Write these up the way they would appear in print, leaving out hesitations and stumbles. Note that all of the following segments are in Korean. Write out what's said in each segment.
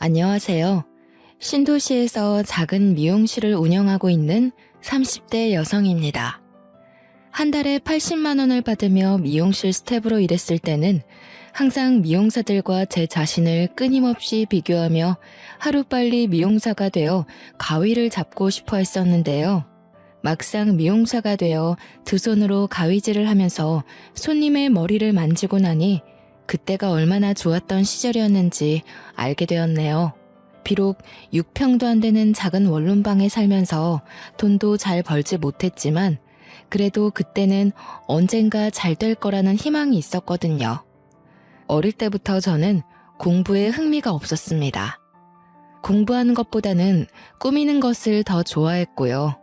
안녕하세요. 신도시에서 작은 미용실을 운영하고 있는 30대 여성입니다. 한 달에 80만 원을 받으며 미용실 스텝으로 일했을 때는 항상 미용사들과 제 자신을 끊임없이 비교하며 하루빨리 미용사가 되어 가위를 잡고 싶어 했었는데요. 막상 미용사가 되어 두 손으로 가위질을 하면서 손님의 머리를 만지고 나니 그때가 얼마나 좋았던 시절이었는지 알게 되었네요. 비록 6평도 안 되는 작은 원룸방에 살면서 돈도 잘 벌지 못했지만 그래도 그때는 언젠가 잘 될 거라는 희망이 있었거든요. 어릴 때부터 저는 공부에 흥미가 없었습니다. 공부하는 것보다는 꾸미는 것을 더 좋아했고요.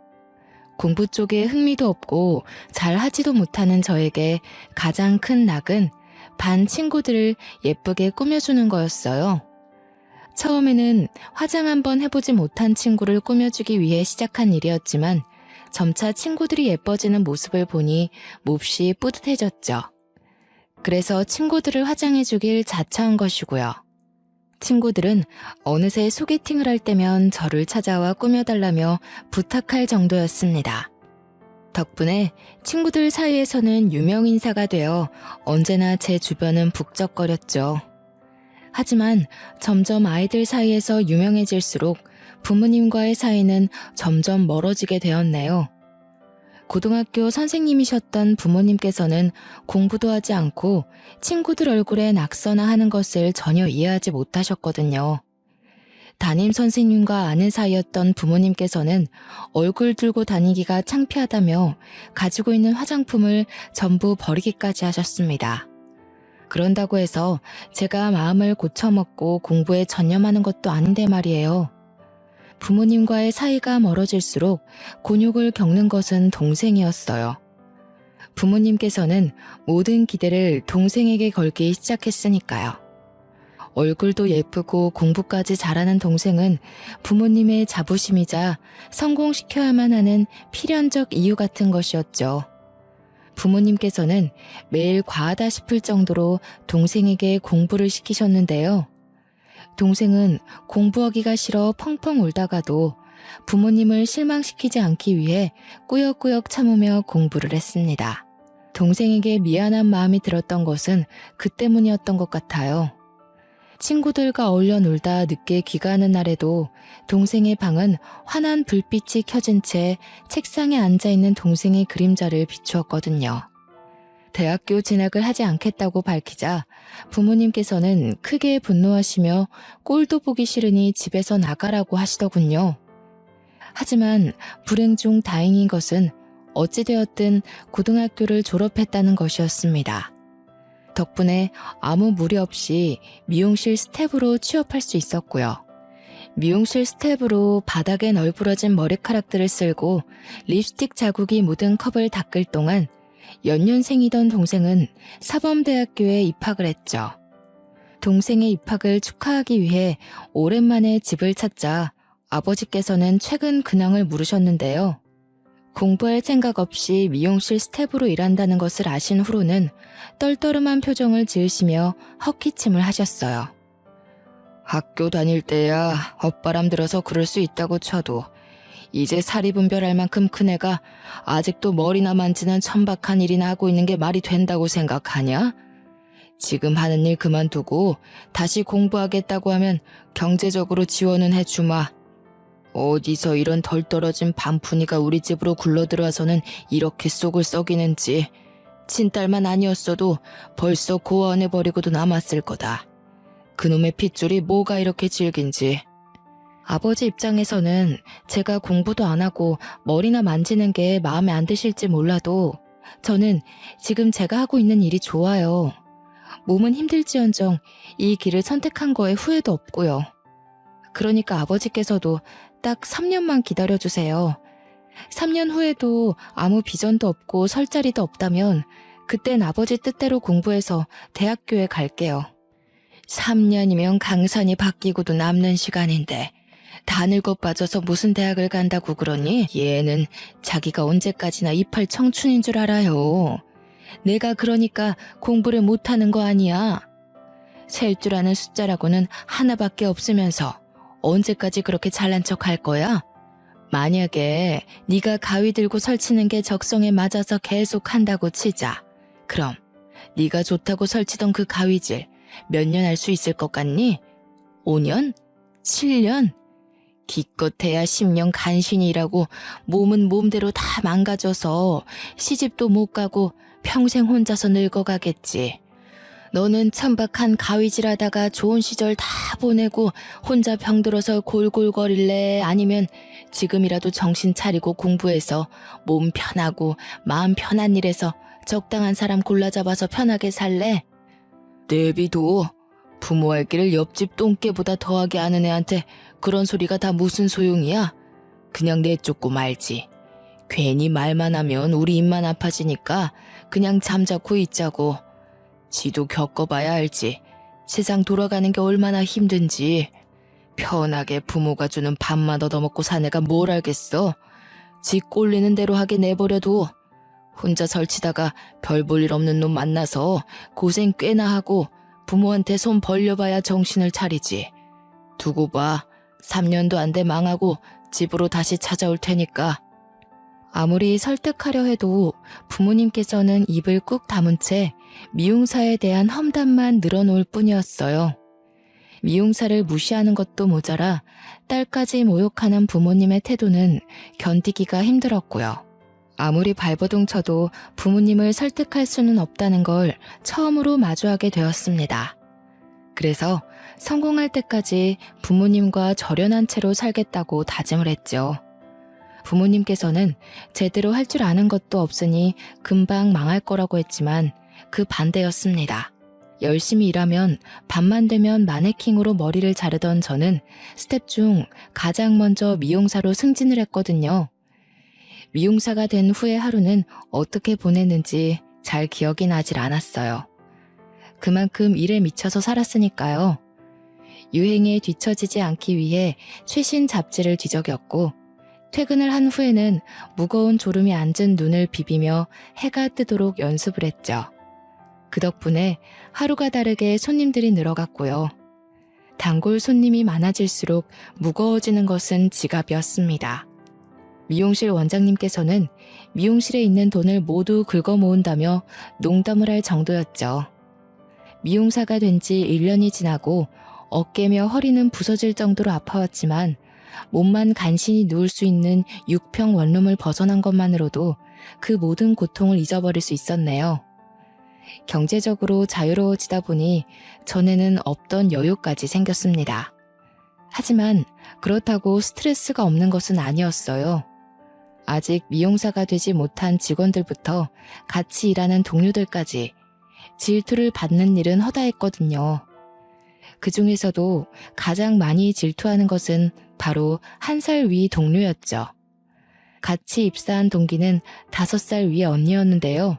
공부 쪽에 흥미도 없고 잘 하지도 못하는 저에게 가장 큰 낙은 반 친구들을 예쁘게 꾸며주는 거였어요. 처음에는 화장 한번 해보지 못한 친구를 꾸며주기 위해 시작한 일이었지만 점차 친구들이 예뻐지는 모습을 보니 몹시 뿌듯해졌죠. 그래서 친구들을 화장해주길 자처한 것이고요. 친구들은 어느새 소개팅을 할 때면 저를 찾아와 꾸며달라며 부탁할 정도였습니다. 덕분에 친구들 사이에서는 유명 인사가 되어 언제나 제 주변은 북적거렸죠. 하지만 점점 아이들 사이에서 유명해질수록 부모님과의 사이는 점점 멀어지게 되었네요. 고등학교 선생님이셨던 부모님께서는 공부도 하지 않고 친구들 얼굴에 낙서나 하는 것을 전혀 이해하지 못하셨거든요. 담임 선생님과 아는 사이였던 부모님께서는 얼굴 들고 다니기가 창피하다며 가지고 있는 화장품을 전부 버리기까지 하셨습니다. 그런다고 해서 제가 마음을 고쳐먹고 공부에 전념하는 것도 아닌데 말이에요. 부모님과의 사이가 멀어질수록 곤욕을 겪는 것은 동생이었어요. 부모님께서는 모든 기대를 동생에게 걸기 시작했으니까요. 얼굴도 예쁘고 공부까지 잘하는 동생은 부모님의 자부심이자 성공시켜야만 하는 필연적 이유 같은 것이었죠. 부모님께서는 매일 과하다 싶을 정도로 동생에게 공부를 시키셨는데요. 동생은 공부하기가 싫어 펑펑 울다가도 부모님을 실망시키지 않기 위해 꾸역꾸역 참으며 공부를 했습니다. 동생에게 미안한 마음이 들었던 것은 그 때문이었던 것 같아요. 친구들과 어울려 놀다 늦게 귀가하는 날에도 동생의 방은 환한 불빛이 켜진 채 책상에 앉아있는 동생의 그림자를 비추었거든요. 대학교 진학을 하지 않겠다고 밝히자 부모님께서는 크게 분노하시며 꼴도 보기 싫으니 집에서 나가라고 하시더군요. 하지만 불행 중 다행인 것은 어찌되었든 고등학교를 졸업했다는 것이었습니다. 덕분에 아무 무리 없이 미용실 스텝으로 취업할 수 있었고요. 미용실 스텝으로 바닥에 널브러진 머리카락들을 쓸고 립스틱 자국이 묻은 컵을 닦을 동안 연년생이던 동생은 사범대학교에 입학을 했죠. 동생의 입학을 축하하기 위해 오랜만에 집을 찾자 아버지께서는 최근 근황을 물으셨는데요. 공부할 생각 없이 미용실 스텝으로 일한다는 것을 아신 후로는 떨떠름한 표정을 지으시며 헛기침을 하셨어요. 학교 다닐 때야 헛바람 들어서 그럴 수 있다고 쳐도 이제 사리 분별할 만큼 큰 애가 아직도 머리나 만지는 천박한 일이나 하고 있는 게 말이 된다고 생각하냐? 지금 하는 일 그만두고 다시 공부하겠다고 하면 경제적으로 지원은 해주마. 어디서 이런 덜 떨어진 반푼이가 우리 집으로 굴러들어와서는 이렇게 속을 썩이는지. 친딸만 아니었어도 벌써 고아원해버리고도 남았을 거다. 그놈의 핏줄이 뭐가 이렇게 질긴지. 아버지 입장에서는 제가 공부도 안 하고 머리나 만지는 게 마음에 안 드실지 몰라도 저는 지금 제가 하고 있는 일이 좋아요. 몸은 힘들지언정 이 길을 선택한 거에 후회도 없고요. 그러니까 아버지께서도 딱 3년만 기다려주세요. 3년 후에도 아무 비전도 없고 설 자리도 없다면 그땐 아버지 뜻대로 공부해서 대학교에 갈게요. 3년이면 강산이 바뀌고도 남는 시간인데 다 늙어 빠져서 무슨 대학을 간다고 그러니? 얘는 자기가 언제까지나 이팔 청춘인 줄 알아요. 내가 그러니까 공부를 못하는 거 아니야. 셀 줄 아는 숫자라고는 하나밖에 없으면서 언제까지 그렇게 잘난 척 할 거야? 만약에 네가 가위 들고 설치는 게 적성에 맞아서 계속 한다고 치자. 그럼 네가 좋다고 설치던 그 가위질 몇 년 할 수 있을 것 같니? 5년? 7년? 기껏해야 10년 간신히 일하고 몸은 몸대로 다 망가져서 시집도 못 가고 평생 혼자서 늙어가겠지. 너는 천박한 가위질하다가 좋은 시절 다 보내고 혼자 병들어서 골골거릴래? 아니면 지금이라도 정신 차리고 공부해서 몸 편하고 마음 편한 일에서 적당한 사람 골라잡아서 편하게 살래? 내비도 부모 할 길을 옆집 똥개보다 더하게 아는 애한테 그런 소리가 다 무슨 소용이야? 그냥 내쫓고 말지. 괜히 말만 하면 우리 입만 아파지니까 그냥 잠자코 있자고. 지도 겪어봐야 알지. 세상 돌아가는 게 얼마나 힘든지. 편하게 부모가 주는 밥만 얻어먹고 사내가 뭘 알겠어. 지 꼴리는 대로 하게 내버려둬. 혼자 설치다가 별 볼 일 없는 놈 만나서 고생 꽤나 하고 부모한테 손 벌려봐야 정신을 차리지. 두고 봐. 3년도 안 돼 망하고 집으로 다시 찾아올 테니까. 아무리 설득하려 해도 부모님께서는 입을 꾹 다문 채 미용사에 대한 험담만 늘어놓을 뿐이었어요. 미용사를 무시하는 것도 모자라 딸까지 모욕하는 부모님의 태도는 견디기가 힘들었고요. 아무리 발버둥 쳐도 부모님을 설득할 수는 없다는 걸 처음으로 마주하게 되었습니다. 그래서 성공할 때까지 부모님과 절연한 채로 살겠다고 다짐을 했죠. 부모님께서는 제대로 할 줄 아는 것도 없으니 금방 망할 거라고 했지만 그 반대였습니다. 열심히 일하면 밤만 되면 마네킹으로 머리를 자르던 저는 스텝 중 가장 먼저 미용사로 승진을 했거든요. 미용사가 된 후의 하루는 어떻게 보냈는지 잘 기억이 나질 않았어요. 그만큼 일에 미쳐서 살았으니까요. 유행에 뒤처지지 않기 위해 최신 잡지를 뒤적였고 퇴근을 한 후에는 무거운 졸음이 앉은 눈을 비비며 해가 뜨도록 연습을 했죠. 그 덕분에 하루가 다르게 손님들이 늘어갔고요. 단골 손님이 많아질수록 무거워지는 것은 지갑이었습니다. 미용실 원장님께서는 미용실에 있는 돈을 모두 긁어 모은다며 농담을 할 정도였죠. 미용사가 된 지 1년이 지나고 어깨며 허리는 부서질 정도로 아파왔지만 몸만 간신히 누울 수 있는 6평 원룸을 벗어난 것만으로도 그 모든 고통을 잊어버릴 수 있었네요. 경제적으로 자유로워지다 보니 전에는 없던 여유까지 생겼습니다. 하지만 그렇다고 스트레스가 없는 것은 아니었어요. 아직 미용사가 되지 못한 직원들부터 같이 일하는 동료들까지 질투를 받는 일은 허다했거든요. 그 중에서도 가장 많이 질투하는 것은 바로 1살 위 동료였죠. 같이 입사한 동기는 5살 위의 언니였는데요.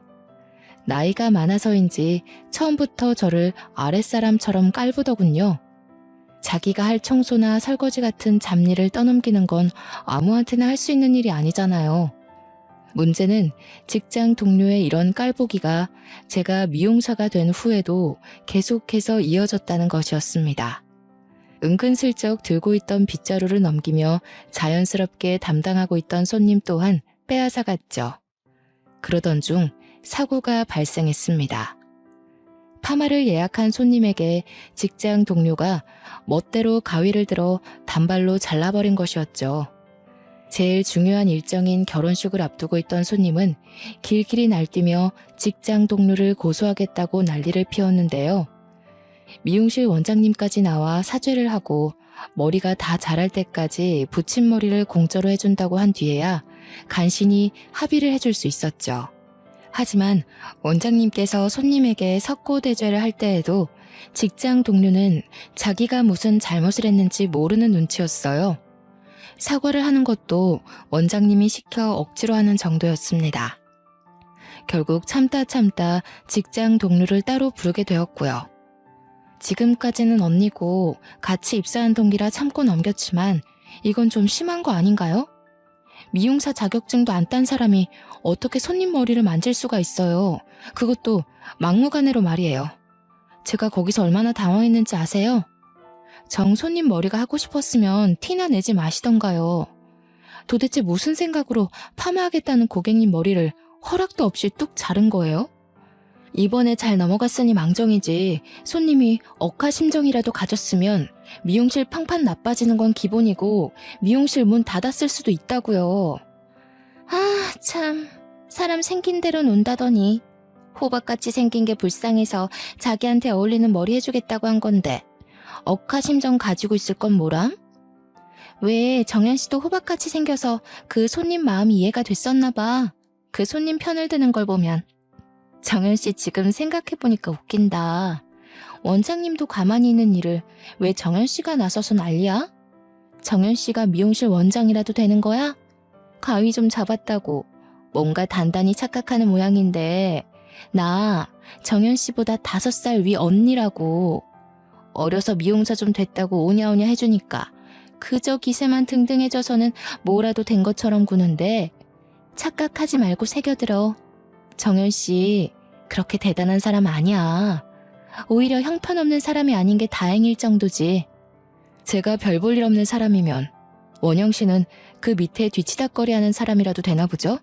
나이가 많아서인지 처음부터 저를 아랫사람처럼 깔보더군요. 자기가 할 청소나 설거지 같은 잡일을 떠넘기는 건 아무한테나 할 수 있는 일이 아니잖아요. 문제는 직장 동료의 이런 깔보기가 제가 미용사가 된 후에도 계속해서 이어졌다는 것이었습니다. 은근슬쩍 들고 있던 빗자루를 넘기며 자연스럽게 담당하고 있던 손님 또한 빼앗아갔죠. 그러던 중 사고가 발생했습니다. 파마를 예약한 손님에게 직장 동료가 멋대로 가위를 들어 단발로 잘라버린 것이었죠. 제일 중요한 일정인 결혼식을 앞두고 있던 손님은 길길이 날뛰며 직장 동료를 고소하겠다고 난리를 피웠는데요. 미용실 원장님까지 나와 사죄를 하고 머리가 다 자랄 때까지 붙임머리를 공짜로 해준다고 한 뒤에야 간신히 합의를 해줄 수 있었죠. 하지만 원장님께서 손님에게 석고대죄를 할 때에도 직장 동료는 자기가 무슨 잘못을 했는지 모르는 눈치였어요. 사과를 하는 것도 원장님이 시켜 억지로 하는 정도였습니다. 결국 참다 직장 동료를 따로 부르게 되었고요. 지금까지는 언니고 같이 입사한 동기라 참고 넘겼지만 이건 좀 심한 거 아닌가요? 미용사 자격증도 안 딴 사람이 어떻게 손님 머리를 만질 수가 있어요. 그것도 막무가내로 말이에요. 제가 거기서 얼마나 당황했는지 아세요? 정 손님 머리가 하고 싶었으면 티나 내지 마시던가요. 도대체 무슨 생각으로 파마하겠다는 고객님 머리를 허락도 없이 뚝 자른 거예요? 이번에 잘 넘어갔으니 망정이지 손님이 억하심정이라도 가졌으면 미용실 팡판 나빠지는 건 기본이고 미용실 문 닫았을 수도 있다고요. 아, 참. 사람 생긴 대로 논다더니 호박같이 생긴 게 불쌍해서 자기한테 어울리는 머리 해주겠다고 한 건데 억하심정 가지고 있을 건 뭐람? 왜 정연 씨도 호박같이 생겨서 그 손님 마음이 이해가 됐었나 봐. 그 손님 편을 드는 걸 보면. 정연 씨 지금 생각해보니까 웃긴다. 원장님도 가만히 있는 일을 왜 정연 씨가 나서서 난리야? 정연 씨가 미용실 원장이라도 되는 거야? 가위 좀 잡았다고 뭔가 단단히 착각하는 모양인데 나 정연 씨보다 5살 위 언니라고. 어려서 미용사 좀 됐다고 오냐오냐 해주니까 그저 기세만 등등해져서는 뭐라도 된 것처럼 구는데 착각하지 말고 새겨들어. 정연 씨 그렇게 대단한 사람 아니야. 오히려 형편없는 사람이 아닌 게 다행일 정도지. 제가 별 볼 일 없는 사람이면 원영 씨는 그 밑에 뒤치다꺼리하는 사람이라도 되나 보죠?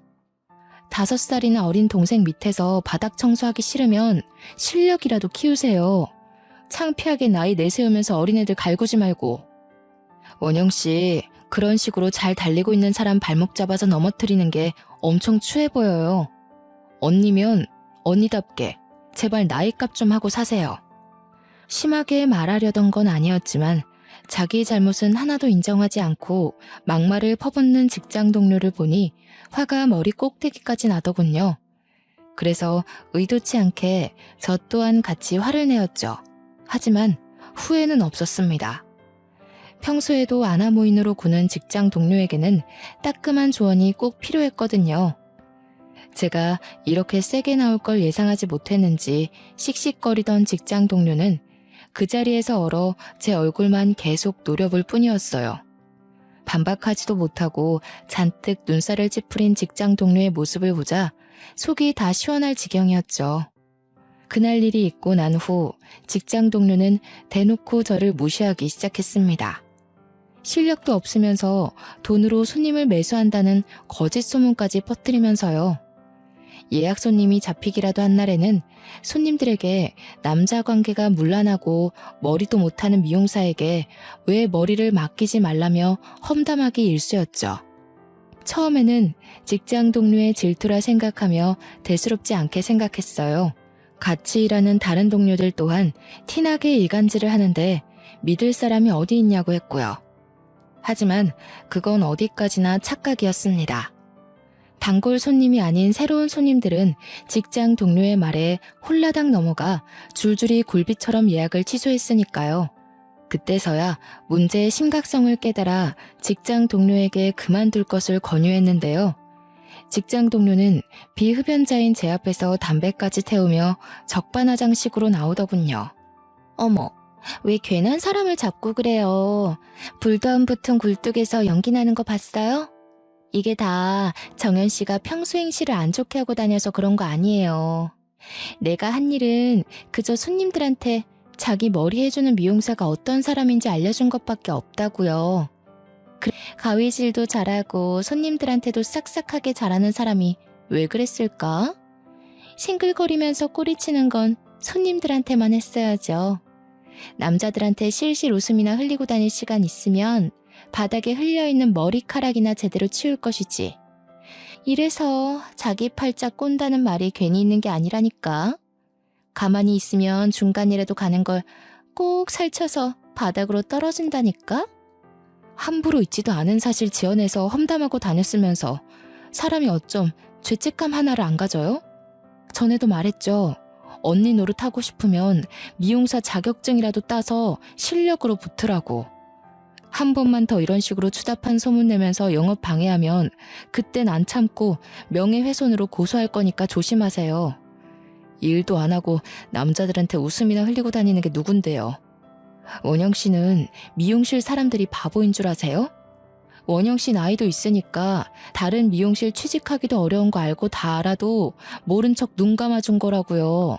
5살이나 어린 동생 밑에서 바닥 청소하기 싫으면 실력이라도 키우세요. 창피하게 나이 내세우면서 어린애들 갈구지 말고. 원영 씨, 그런 식으로 잘 달리고 있는 사람 발목 잡아서 넘어뜨리는 게 엄청 추해 보여요. 언니면 언니답게 제발 나이값 좀 하고 사세요. 심하게 말하려던 건 아니었지만 자기 잘못은 하나도 인정하지 않고 막말을 퍼붓는 직장 동료를 보니 화가 머리 꼭대기까지 나더군요. 그래서 의도치 않게 저 또한 같이 화를 내었죠. 하지만 후회는 없었습니다. 평소에도 아나무인으로 구는 직장 동료에게는 따끔한 조언이 꼭 필요했거든요. 제가 이렇게 세게 나올 걸 예상하지 못했는지 씩씩거리던 직장 동료는 그 자리에서 얼어 제 얼굴만 계속 노려볼 뿐이었어요. 반박하지도 못하고 잔뜩 눈살을 찌푸린 직장 동료의 모습을 보자 속이 다 시원할 지경이었죠. 그날 일이 있고 난 후 직장 동료는 대놓고 저를 무시하기 시작했습니다. 실력도 없으면서 돈으로 손님을 매수한다는 거짓 소문까지 퍼뜨리면서요. 예약 손님이 잡히기라도 한 날에는 손님들에게 남자 관계가 문란하고 머리도 못하는 미용사에게 왜 머리를 맡기지 말라며 험담하기 일쑤였죠. 처음에는 직장 동료의 질투라 생각하며 대수롭지 않게 생각했어요. 같이 일하는 다른 동료들 또한 티나게 일간지를 하는데 믿을 사람이 어디 있냐고 했고요. 하지만 그건 어디까지나 착각이었습니다. 단골 손님이 아닌 새로운 손님들은 직장 동료의 말에 홀라당 넘어가 줄줄이 굴비처럼 예약을 취소했으니까요. 그때서야 문제의 심각성을 깨달아 직장 동료에게 그만둘 것을 권유했는데요. 직장 동료는 비흡연자인 제 앞에서 담배까지 태우며 적반하장식으로 나오더군요. 어머, 왜 괜한 사람을 잡고 그래요. 불도 안 붙은 굴뚝에서 연기 나는 거 봤어요? 이게 다 정연 씨가 평소 행실을 안 좋게 하고 다녀서 그런 거 아니에요. 내가 한 일은 그저 손님들한테 자기 머리 해주는 미용사가 어떤 사람인지 알려준 것밖에 없다고요. 가위질도 잘하고 손님들한테도 싹싹하게 잘하는 사람이 왜 그랬을까? 싱글거리면서 꼬리치는 건 손님들한테만 했어야죠. 남자들한테 실실 웃음이나 흘리고 다닐 시간 있으면 바닥에 흘려있는 머리카락이나 제대로 치울 것이지. 이래서 자기 팔자 꼰다는 말이 괜히 있는 게 아니라니까. 가만히 있으면 중간이라도 가는 걸 꼭 살쳐서 바닥으로 떨어진다니까? 함부로 있지도 않은 사실 지어내서 험담하고 다녔으면서 사람이 어쩜 죄책감 하나를 안 가져요? 전에도 말했죠. 언니 노릇하고 싶으면 미용사 자격증이라도 따서 실력으로 붙으라고. 한 번만 더 이런 식으로 추잡한 소문 내면서 영업 방해하면 그땐 안 참고 명예훼손으로 고소할 거니까 조심하세요. 일도 안 하고 남자들한테 웃음이나 흘리고 다니는 게 누군데요. 원영 씨는 미용실 사람들이 바보인 줄 아세요? 원영 씨 나이도 있으니까 다른 미용실 취직하기도 어려운 거 알고 다 알아도 모른 척 눈 감아준 거라고요.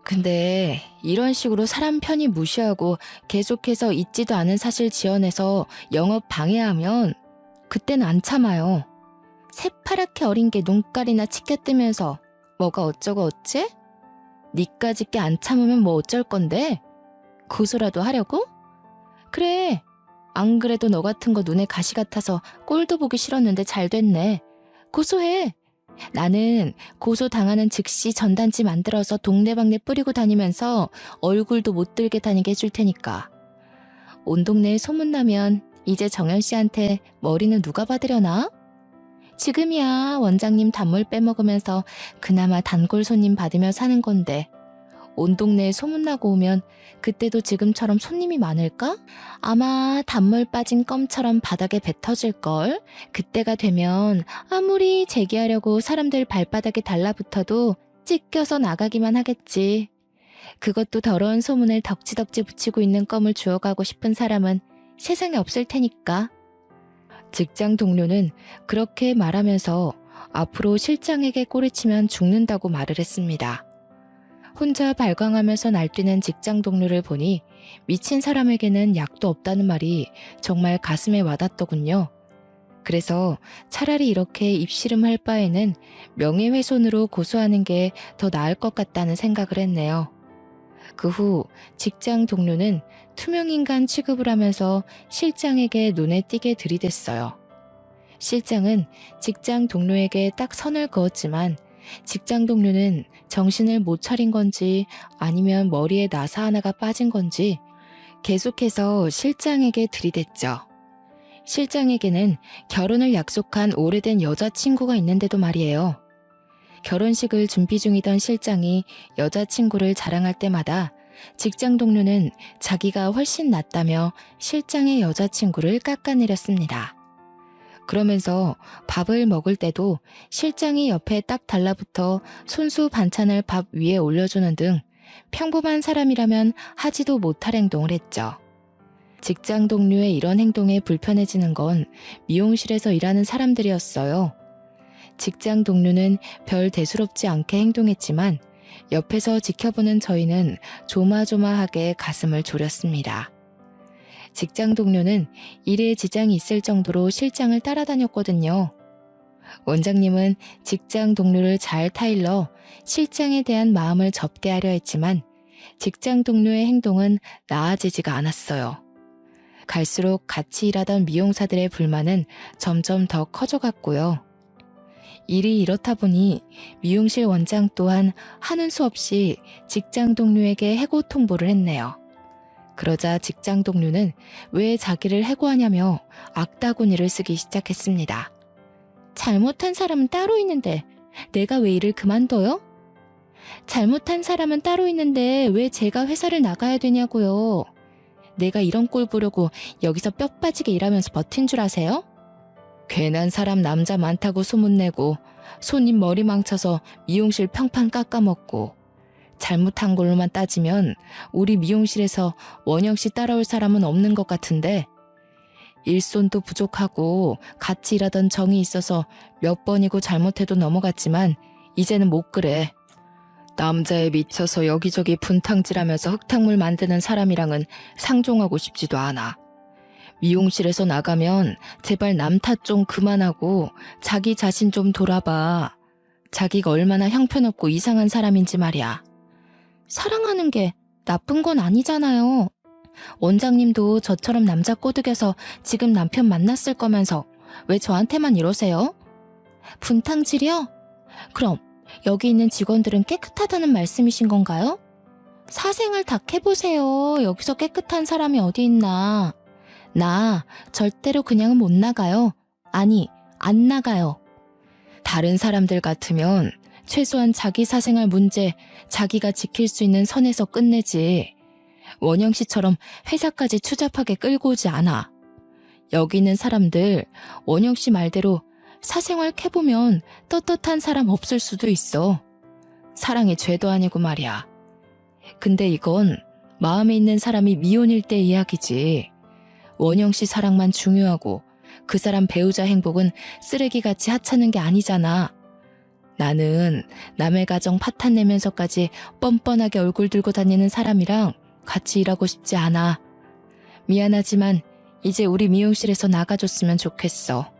근데 이런 식으로 사람 편히 무시하고 계속해서 있지도 않은 사실 지어내서 영업 방해하면 그땐 안 참아요. 새파랗게 어린 게 눈깔이나 치켜뜨면서 뭐가 어쩌고 어째? 니까짓 게 안 참으면 뭐 어쩔 건데? 고소라도 하려고? 그래. 안 그래도 너 같은 거 눈에 가시 같아서 꼴도 보기 싫었는데 잘 됐네. 고소해. 나는 고소 당하는 즉시 전단지 만들어서 동네방네 뿌리고 다니면서 얼굴도 못 들게 다니게 해줄 테니까. 온 동네에 소문나면 이제 정연 씨한테 머리는 누가 받으려나? 지금이야 원장님 단물 빼먹으면서 그나마 단골 손님 받으며 사는 건데 온 동네에 소문나고 오면 그때도 지금처럼 손님이 많을까? 아마 단물 빠진 껌처럼 바닥에 뱉어질걸? 그때가 되면 아무리 제기하려고 사람들 발바닥에 달라붙어도 찢겨서 나가기만 하겠지. 그것도 더러운 소문을 덕지덕지 붙이고 있는 껌을 주워가고 싶은 사람은 세상에 없을 테니까. 직장 동료는 그렇게 말하면서 앞으로 실장에게 꼬리치면 죽는다고 말을 했습니다. 혼자 발광하면서 날뛰는 직장 동료를 보니 미친 사람에게는 약도 없다는 말이 정말 가슴에 와닿더군요. 그래서 차라리 이렇게 입씨름할 바에는 명예훼손으로 고소하는 게 더 나을 것 같다는 생각을 했네요. 그 후 직장 동료는 투명인간 취급을 하면서 실장에게 눈에 띄게 들이댔어요. 실장은 직장 동료에게 딱 선을 그었지만 직장 동료는 정신을 못 차린 건지 아니면 머리에 나사 하나가 빠진 건지 계속해서 실장에게 들이댔죠. 실장에게는 결혼을 약속한 오래된 여자친구가 있는데도 말이에요. 결혼식을 준비 중이던 실장이 여자친구를 자랑할 때마다 직장 동료는 자기가 훨씬 낫다며 실장의 여자친구를 깎아내렸습니다. 그러면서 밥을 먹을 때도 실장이 옆에 딱 달라붙어 손수 반찬을 밥 위에 올려주는 등 평범한 사람이라면 하지도 못할 행동을 했죠. 직장 동료의 이런 행동에 불편해지는 건 미용실에서 일하는 사람들이었어요. 직장 동료는 별 대수롭지 않게 행동했지만 옆에서 지켜보는 저희는 조마조마하게 가슴을 졸였습니다. 직장 동료는 일에 지장이 있을 정도로 실장을 따라다녔거든요. 원장님은 직장 동료를 잘 타일러 실장에 대한 마음을 접게 하려 했지만 직장 동료의 행동은 나아지지가 않았어요. 갈수록 같이 일하던 미용사들의 불만은 점점 더 커져갔고요. 일이 이렇다 보니 미용실 원장 또한 하는 수 없이 직장 동료에게 해고 통보를 했네요. 그러자 직장 동료는 왜 자기를 해고하냐며 악다구니를 쓰기 시작했습니다. 잘못한 사람은 따로 있는데 내가 왜 일을 그만둬요? 잘못한 사람은 따로 있는데 왜 제가 회사를 나가야 되냐고요. 내가 이런 꼴 보려고 여기서 뼈 빠지게 일하면서 버틴 줄 아세요? 괜한 사람 남자 많다고 소문내고 손님 머리 망쳐서 미용실 평판 깎아먹고 잘못한 걸로만 따지면 우리 미용실에서 원영 씨 따라올 사람은 없는 것 같은데 일손도 부족하고 같이 일하던 정이 있어서 몇 번이고 잘못해도 넘어갔지만 이제는 못 그래. 남자에 미쳐서 여기저기 분탕질하면서 흙탕물 만드는 사람이랑은 상종하고 싶지도 않아. 미용실에서 나가면 제발 남 탓 좀 그만하고 자기 자신 좀 돌아봐. 자기가 얼마나 형편없고 이상한 사람인지 말이야. 사랑하는 게 나쁜 건 아니잖아요. 원장님도 저처럼 남자 꼬드겨서 지금 남편 만났을 거면서 왜 저한테만 이러세요? 분탕질이요? 그럼 여기 있는 직원들은 깨끗하다는 말씀이신 건가요? 사생활 다 캐보세요. 여기서 깨끗한 사람이 어디 있나. 나 절대로 그냥은 못 나가요. 아니, 안 나가요. 다른 사람들 같으면 최소한 자기 사생활 문제 자기가 지킬 수 있는 선에서 끝내지. 원영 씨처럼 회사까지 추잡하게 끌고 오지 않아. 여기 있는 사람들 원영 씨 말대로 사생활 캐보면 떳떳한 사람 없을 수도 있어. 사랑이 죄도 아니고 말이야. 근데 이건 마음에 있는 사람이 미혼일 때 이야기지. 원영 씨 사랑만 중요하고 그 사람 배우자 행복은 쓰레기같이 하찮은 게 아니잖아. 나는 남의 가정 파탄 내면서까지 뻔뻔하게 얼굴 들고 다니는 사람이랑 같이 일하고 싶지 않아. 미안하지만 이제 우리 미용실에서 나가줬으면 좋겠어.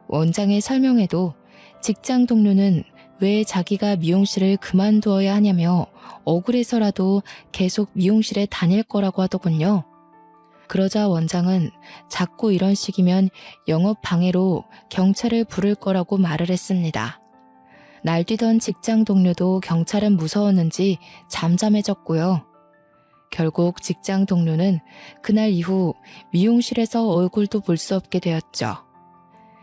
원장의 설명에도 직장 동료는 왜 자기가 미용실을 그만두어야 하냐며 억울해서라도 계속 미용실에 다닐 거라고 하더군요. 그러자 원장은 자꾸 이런 식이면 영업 방해로 경찰을 부를 거라고 말을 했습니다. 날뛰던 직장 동료도 경찰은 무서웠는지 잠잠해졌고요. 결국 직장 동료는 그날 이후 미용실에서 얼굴도 볼 수 없게 되었죠.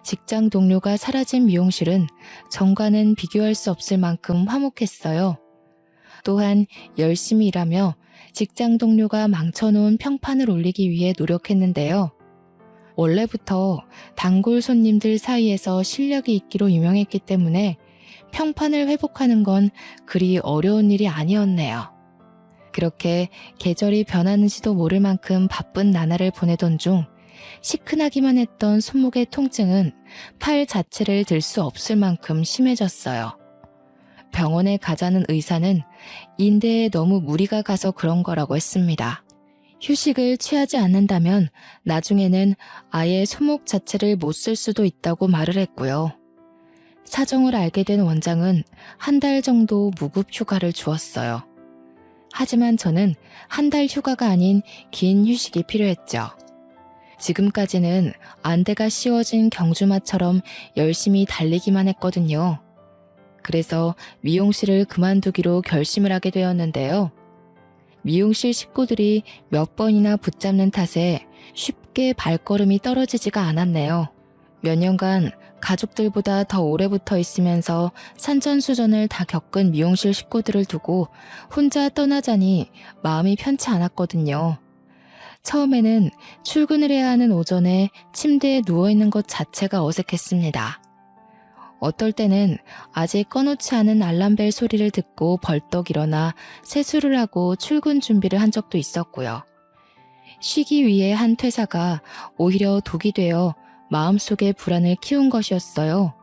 직장 동료가 사라진 미용실은 전과는 비교할 수 없을 만큼 화목했어요. 또한 열심히 일하며 직장 동료가 망쳐놓은 평판을 올리기 위해 노력했는데요. 원래부터 단골 손님들 사이에서 실력이 있기로 유명했기 때문에 평판을 회복하는 건 그리 어려운 일이 아니었네요. 그렇게 계절이 변하는지도 모를 만큼 바쁜 나날을 보내던 중 시큰하기만 했던 손목의 통증은 팔 자체를 들 수 없을 만큼 심해졌어요. 병원에 가자는 의사는 인대에 너무 무리가 가서 그런 거라고 했습니다. 휴식을 취하지 않는다면 나중에는 아예 손목 자체를 못 쓸 수도 있다고 말을 했고요. 사정을 알게 된 원장은 한 달 정도 무급 휴가를 주었어요. 하지만 저는 한 달 휴가가 아닌 긴 휴식이 필요했죠. 지금까지는 안대가 씌워진 경주마처럼 열심히 달리기만 했거든요. 그래서 미용실을 그만두기로 결심을 하게 되었는데요. 미용실 식구들이 몇 번이나 붙잡는 탓에 쉽게 발걸음이 떨어지지가 않았네요. 몇 년간 가족들보다 더 오래 붙어 있으면서 산전수전을 다 겪은 미용실 식구들을 두고 혼자 떠나자니 마음이 편치 않았거든요. 처음에는 출근을 해야 하는 오전에 침대에 누워있는 것 자체가 어색했습니다. 어떨 때는 아직 꺼놓지 않은 알람벨 소리를 듣고 벌떡 일어나 세수를 하고 출근 준비를 한 적도 있었고요. 쉬기 위해 한 퇴사가 오히려 독이 되어 마음속에 불안을 키운 것이었어요.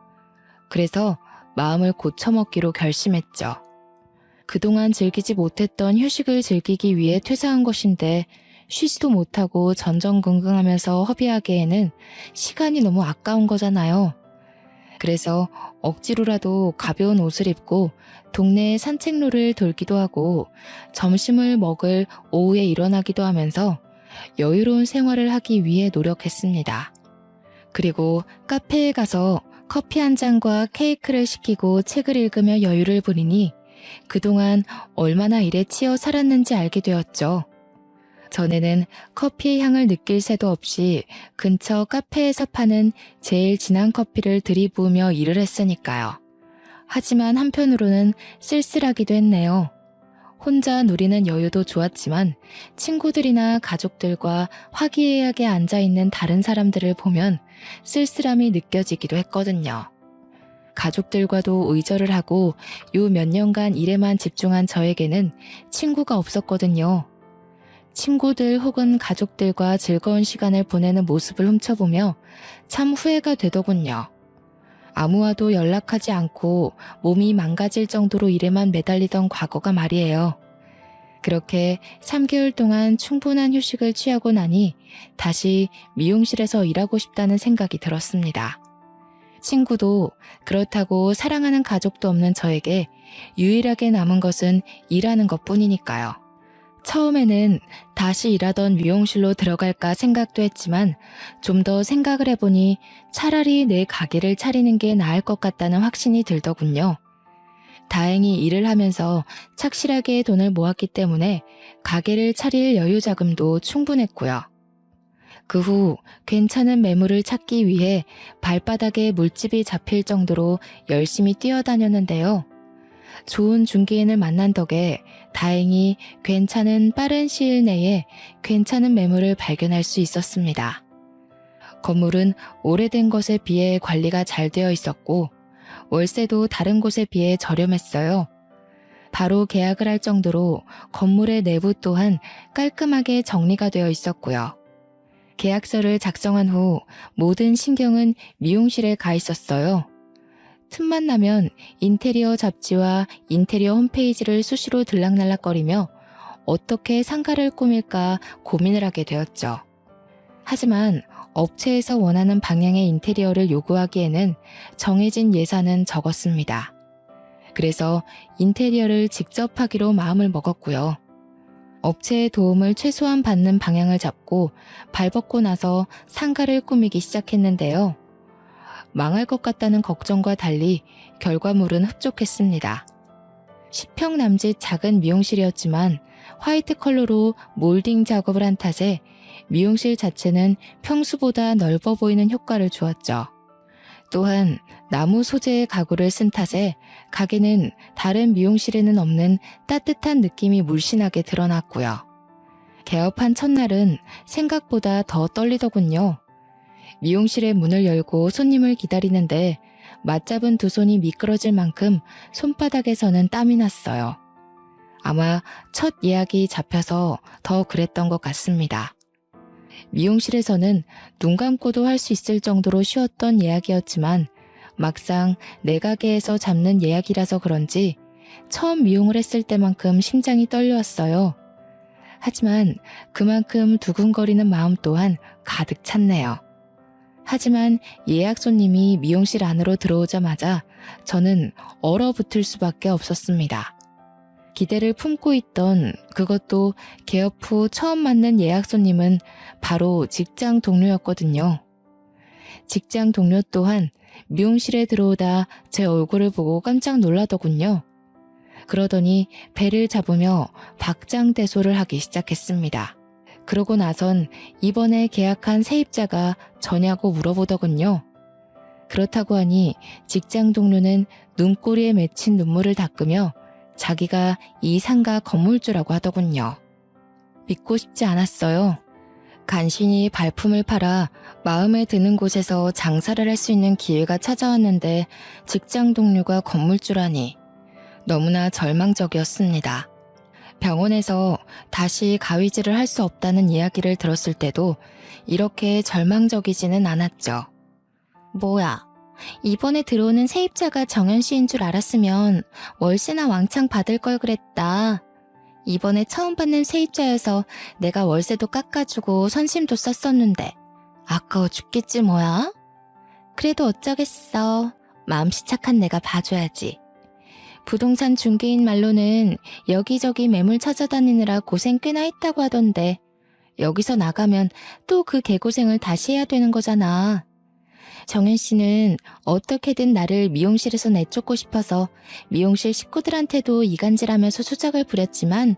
그래서 마음을 고쳐먹기로 결심했죠. 그동안 즐기지 못했던 휴식을 즐기기 위해 퇴사한 것인데 쉬지도 못하고 전전긍긍하면서 허비하기에는 시간이 너무 아까운 거잖아요. 그래서 억지로라도 가벼운 옷을 입고 동네 산책로를 돌기도 하고 점심을 먹을 오후에 일어나기도 하면서 여유로운 생활을 하기 위해 노력했습니다. 그리고 카페에 가서 커피 한 잔과 케이크를 시키고 책을 읽으며 여유를 부리니 그동안 얼마나 일에 치여 살았는지 알게 되었죠. 전에는 커피의 향을 느낄 새도 없이 근처 카페에서 파는 제일 진한 커피를 들이부으며 일을 했으니까요. 하지만 한편으로는 쓸쓸하기도 했네요. 혼자 누리는 여유도 좋았지만 친구들이나 가족들과 화기애애하게 앉아있는 다른 사람들을 보면 쓸쓸함이 느껴지기도 했거든요. 가족들과도 의절을 하고 요 몇 년간 일에만 집중한 저에게는 친구가 없었거든요. 친구들 혹은 가족들과 즐거운 시간을 보내는 모습을 훔쳐보며 참 후회가 되더군요. 아무와도 연락하지 않고 몸이 망가질 정도로 일에만 매달리던 과거가 말이에요. 그렇게 3개월 동안 충분한 휴식을 취하고 나니 다시 미용실에서 일하고 싶다는 생각이 들었습니다. 친구도 그렇다고 사랑하는 가족도 없는 저에게 유일하게 남은 것은 일하는 것뿐이니까요. 처음에는 다시 일하던 미용실로 들어갈까 생각도 했지만 좀 더 생각을 해보니 차라리 내 가게를 차리는 게 나을 것 같다는 확신이 들더군요. 다행히 일을 하면서 착실하게 돈을 모았기 때문에 가게를 차릴 여유 자금도 충분했고요. 그 후 괜찮은 매물을 찾기 위해 발바닥에 물집이 잡힐 정도로 열심히 뛰어다녔는데요. 좋은 중개인을 만난 덕에 다행히 괜찮은 빠른 시일 내에 괜찮은 매물을 발견할 수 있었습니다. 건물은 오래된 것에 비해 관리가 잘 되어 있었고 월세도 다른 곳에 비해 저렴했어요. 바로 계약을 할 정도로 건물의 내부 또한 깔끔하게 정리가 되어 있었고요. 계약서를 작성한 후 모든 신경은 미용실에 가 있었어요. 틈만 나면 인테리어 잡지와 인테리어 홈페이지를 수시로 들락날락거리며 어떻게 상가를 꾸밀까 고민을 하게 되었죠. 하지만 업체에서 원하는 방향의 인테리어를 요구하기에는 정해진 예산은 적었습니다. 그래서 인테리어를 직접 하기로 마음을 먹었고요. 업체의 도움을 최소한 받는 방향을 잡고 발벗고 나서 상가를 꾸미기 시작했는데요. 망할 것 같다는 걱정과 달리 결과물은 흡족했습니다. 10평 남짓 작은 미용실이었지만 화이트 컬러로 몰딩 작업을 한 탓에 미용실 자체는 평수보다 넓어 보이는 효과를 주었죠. 또한 나무 소재의 가구를 쓴 탓에 가게는 다른 미용실에는 없는 따뜻한 느낌이 물씬하게 드러났고요. 개업한 첫날은 생각보다 더 떨리더군요. 미용실의 문을 열고 손님을 기다리는데 맞잡은 두 손이 미끄러질 만큼 손바닥에서는 땀이 났어요. 아마 첫 예약이 잡혀서 더 그랬던 것 같습니다. 미용실에서는 눈 감고도 할 수 있을 정도로 쉬웠던 예약이었지만 막상 내 가게에서 잡는 예약이라서 그런지 처음 미용을 했을 때만큼 심장이 떨려왔어요. 하지만 그만큼 두근거리는 마음 또한 가득 찼네요. 하지만 예약 손님이 미용실 안으로 들어오자마자 저는 얼어붙을 수밖에 없었습니다. 기대를 품고 있던 그것도 개업 후 처음 맞는 예약 손님은 바로 직장 동료였거든요. 직장 동료 또한 미용실에 들어오다 제 얼굴을 보고 깜짝 놀라더군요. 그러더니 배를 잡으며 박장대소를 하기 시작했습니다. 그러고 나선 이번에 계약한 세입자가 저냐고 물어보더군요. 그렇다고 하니 직장 동료는 눈꼬리에 맺힌 눈물을 닦으며 자기가 이 상가 건물주라고 하더군요. 믿고 싶지 않았어요. 간신히 발품을 팔아 마음에 드는 곳에서 장사를 할 수 있는 기회가 찾아왔는데 직장 동료가 건물주라니 너무나 절망적이었습니다. 병원에서 다시 가위질을 할 수 없다는 이야기를 들었을 때도 이렇게 절망적이지는 않았죠. 뭐야, 이번에 들어오는 세입자가 정연 씨인 줄 알았으면 월세나 왕창 받을 걸 그랬다. 이번에 처음 받는 세입자여서 내가 월세도 깎아주고 선심도 썼었는데 아까워 죽겠지 뭐야? 그래도 어쩌겠어. 마음씨 착한 내가 봐줘야지. 부동산 중개인 말로는 여기저기 매물 찾아다니느라 고생 꽤나 했다고 하던데 여기서 나가면 또 그 개고생을 다시 해야 되는 거잖아. 정연 씨는 어떻게든 나를 미용실에서 내쫓고 싶어서 미용실 식구들한테도 이간질하면서 수작을 부렸지만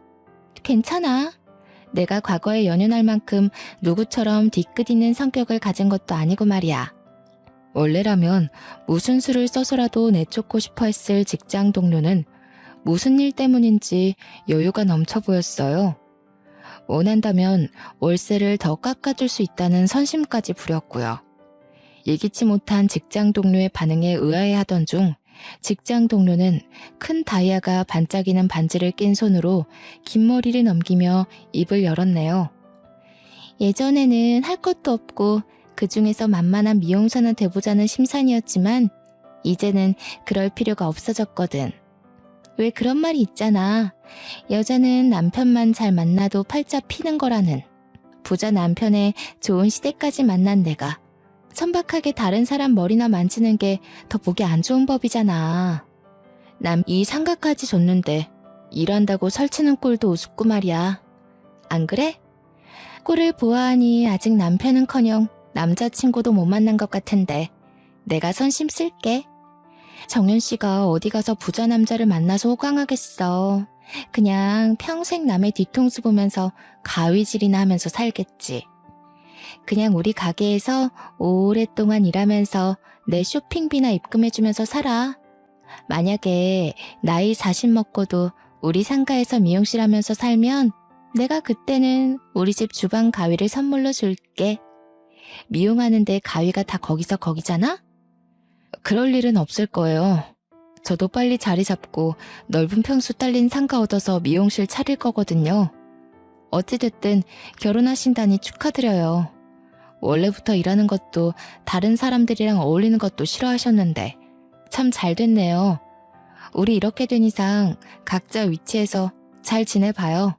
괜찮아. 내가 과거에 연연할 만큼 누구처럼 뒤끝 있는 성격을 가진 것도 아니고 말이야. 원래라면 무슨 수를 써서라도 내쫓고 싶어 했을 직장 동료는 무슨 일 때문인지 여유가 넘쳐 보였어요. 원한다면 월세를 더 깎아줄 수 있다는 선심까지 부렸고요. 예기치 못한 직장 동료의 반응에 의아해하던 중 직장 동료는 큰 다이아가 반짝이는 반지를 낀 손으로 긴 머리를 넘기며 입을 열었네요. 예전에는 할 것도 없고 그 중에서 만만한 미용사나 돼보자는 심산이었지만 이제는 그럴 필요가 없어졌거든. 왜 그런 말이 있잖아. 여자는 남편만 잘 만나도 팔자 피는 거라는. 부자 남편의 좋은 시댁까지 만난 내가 천박하게 다른 사람 머리나 만지는 게 더 보기 안 좋은 법이잖아. 남 이 상가까지 줬는데 일한다고 설치는 꼴도 우습고 말이야. 안 그래? 꼴을 보아하니 아직 남편은커녕 남자친구도 못 만난 것 같은데 내가 선심 쓸게. 정연 씨가 어디 가서 부자 남자를 만나서 호강하겠어. 그냥 평생 남의 뒤통수 보면서 가위질이나 하면서 살겠지. 그냥 우리 가게에서 오랫동안 일하면서 내 쇼핑비나 입금해주면서 살아. 만약에 나이 40 먹고도 우리 상가에서 미용실 하면서 살면 내가 그때는 우리 집 주방 가위를 선물로 줄게. 미용하는데 가위가 다 거기서 거기잖아? 그럴 일은 없을 거예요. 저도 빨리 자리 잡고 넓은 평수 딸린 상가 얻어서 미용실 차릴 거거든요. 어찌됐든 결혼하신다니 축하드려요. 원래부터 일하는 것도 다른 사람들이랑 어울리는 것도 싫어하셨는데 참 잘 됐네요. 우리 이렇게 된 이상 각자 위치에서 잘 지내봐요.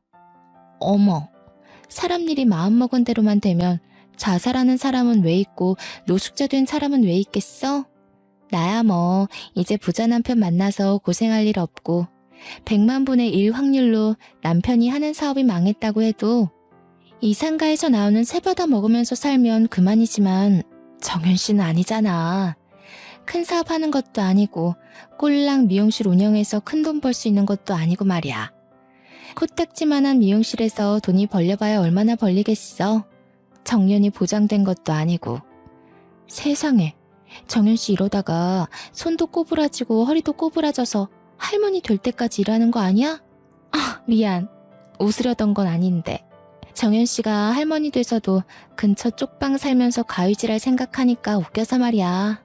어머, 사람 일이 마음먹은 대로만 되면 자살하는 사람은 왜 있고 노숙자 된 사람은 왜 있겠어? 나야 뭐 이제 부자 남편 만나서 고생할 일 없고 100만 분의 1 확률로 남편이 하는 사업이 망했다고 해도 이 상가에서 나오는 새바다 먹으면서 살면 그만이지만 정현 씨는 아니잖아. 큰 사업 하는 것도 아니고 꼴랑 미용실 운영해서 큰 돈 벌 수 있는 것도 아니고 말이야. 코딱지만한 미용실에서 돈이 벌려봐야 얼마나 벌리겠어. 정년이 보장된 것도 아니고. 세상에, 정현 씨 이러다가 손도 꼬부라지고 허리도 꼬부라져서 할머니 될 때까지 일하는 거 아니야? 아, 미안. 웃으려던 건 아닌데. 정현 씨가 할머니 돼서도 근처 쪽방 살면서 가위질할 생각하니까 웃겨서 말이야.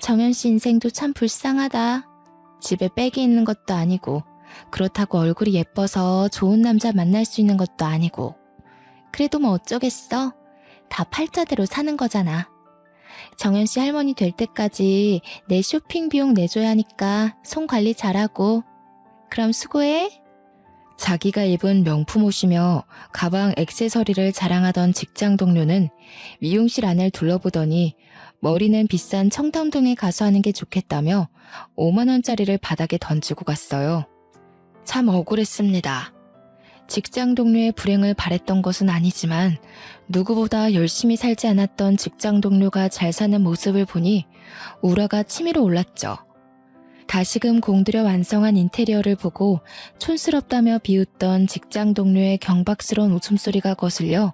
정현 씨 인생도 참 불쌍하다. 집에 빽이 있는 것도 아니고 그렇다고 얼굴이 예뻐서 좋은 남자 만날 수 있는 것도 아니고 그래도 뭐 어쩌겠어. 다 팔자대로 사는 거잖아. 정현 씨 할머니 될 때까지 내 쇼핑 비용 내줘야 하니까 손 관리 잘하고. 그럼 수고해. 자기가 입은 명품 옷이며 가방 액세서리를 자랑하던 직장 동료는 미용실 안을 둘러보더니 머리는 비싼 청담동에 가서 하는 게 좋겠다며 5만 원짜리를 바닥에 던지고 갔어요. 참 억울했습니다. 직장 동료의 불행을 바랬던 것은 아니지만 누구보다 열심히 살지 않았던 직장 동료가 잘 사는 모습을 보니 우라가 치밀어 올랐죠. 다시금 공들여 완성한 인테리어를 보고 촌스럽다며 비웃던 직장 동료의 경박스러운 웃음소리가 거슬려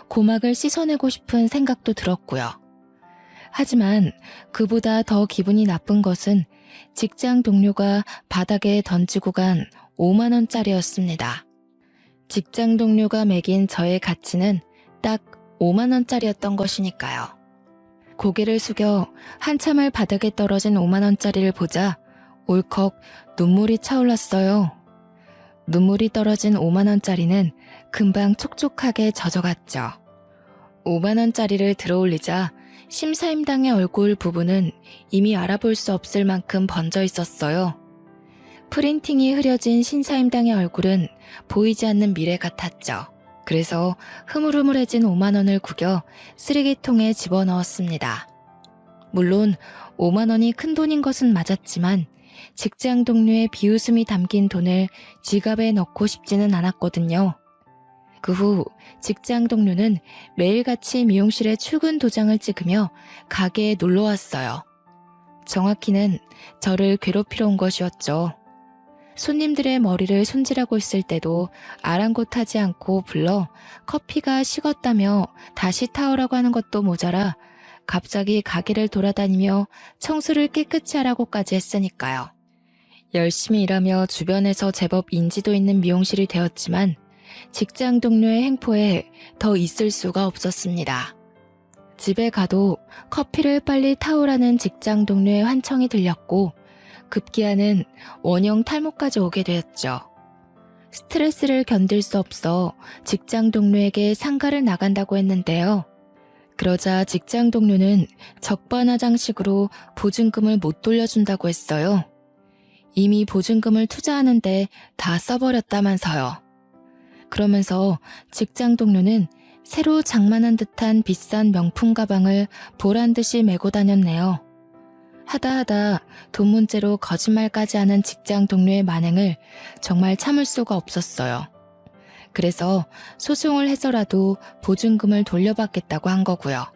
고막을 씻어내고 싶은 생각도 들었고요. 하지만 그보다 더 기분이 나쁜 것은 직장 동료가 바닥에 던지고 간 5만 원짜리였습니다. 직장 동료가 매긴 저의 가치는 딱 5만 원짜리였던 것이니까요. 고개를 숙여 한참을 바닥에 떨어진 5만 원짜리를 보자 울컥 눈물이 차올랐어요. 눈물이 떨어진 5만 원짜리는 금방 촉촉하게 젖어갔죠. 5만 원짜리를 들어올리자 심사임당의 얼굴 부분은 이미 알아볼 수 없을 만큼 번져 있었어요. 프린팅이 흐려진 신사임당의 얼굴은 보이지 않는 미래 같았죠. 그래서 흐물흐물해진 5만 원을 구겨 쓰레기통에 집어넣었습니다. 물론 5만 원이 큰 돈인 것은 맞았지만 직장 동료의 비웃음이 담긴 돈을 지갑에 넣고 싶지는 않았거든요. 그 후 직장 동료는 매일같이 미용실에 출근 도장을 찍으며 가게에 놀러 왔어요. 정확히는 저를 괴롭히러 온 것이었죠. 손님들의 머리를 손질하고 있을 때도 아랑곳하지 않고 불러 커피가 식었다며 다시 타오라고 하는 것도 모자라 갑자기 가게를 돌아다니며 청소를 깨끗이 하라고까지 했으니까요. 열심히 일하며 주변에서 제법 인지도 있는 미용실이 되었지만 직장 동료의 행포에 더 있을 수가 없었습니다. 집에 가도 커피를 빨리 타오라는 직장 동료의 환청이 들렸고 급기야는 원형 탈모까지 오게 되었죠. 스트레스를 견딜 수 없어 직장 동료에게 상가를 나간다고 했는데요. 그러자 직장 동료는 적반하장식으로 보증금을 못 돌려준다고 했어요. 이미 보증금을 투자하는데 다 써버렸다면서요. 그러면서 직장 동료는 새로 장만한 듯한 비싼 명품 가방을 보란듯이 메고 다녔네요. 하다 돈 문제로 거짓말까지 하는 직장 동료의 만행을 정말 참을 수가 없었어요. 그래서 소송을 해서라도 보증금을 돌려받겠다고 한 거고요.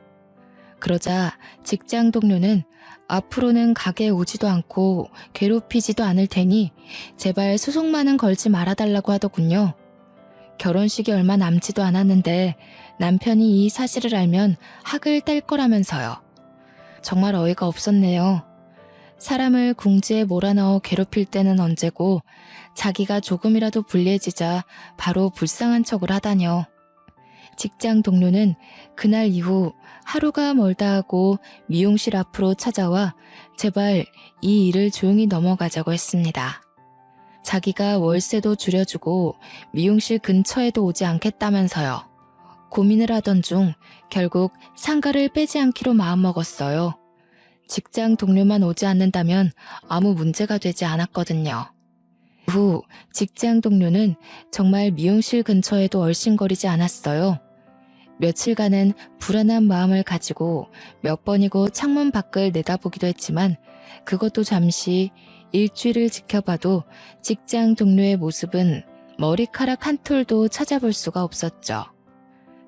그러자 직장 동료는 앞으로는 가게에 오지도 않고 괴롭히지도 않을 테니 제발 소송만은 걸지 말아달라고 하더군요. 결혼식이 얼마 남지도 않았는데 남편이 이 사실을 알면 학을 뗄 거라면서요. 정말 어이가 없었네요. 사람을 궁지에 몰아넣어 괴롭힐 때는 언제고 자기가 조금이라도 불리해지자 바로 불쌍한 척을 하다뇨. 직장 동료는 그날 이후 하루가 멀다 하고 미용실 앞으로 찾아와 제발 이 일을 조용히 넘어가자고 했습니다. 자기가 월세도 줄여주고 미용실 근처에도 오지 않겠다면서요. 고민을 하던 중 결국 상가를 빼지 않기로 마음먹었어요. 직장 동료만 오지 않는다면 아무 문제가 되지 않았거든요. 후 직장 동료는 정말 미용실 근처에도 얼씬거리지 않았어요. 며칠간은 불안한 마음을 가지고 몇 번이고 창문 밖을 내다보기도 했지만 그것도 잠시 일주일을 지켜봐도 직장 동료의 모습은 머리카락 한 톨도 찾아볼 수가 없었죠.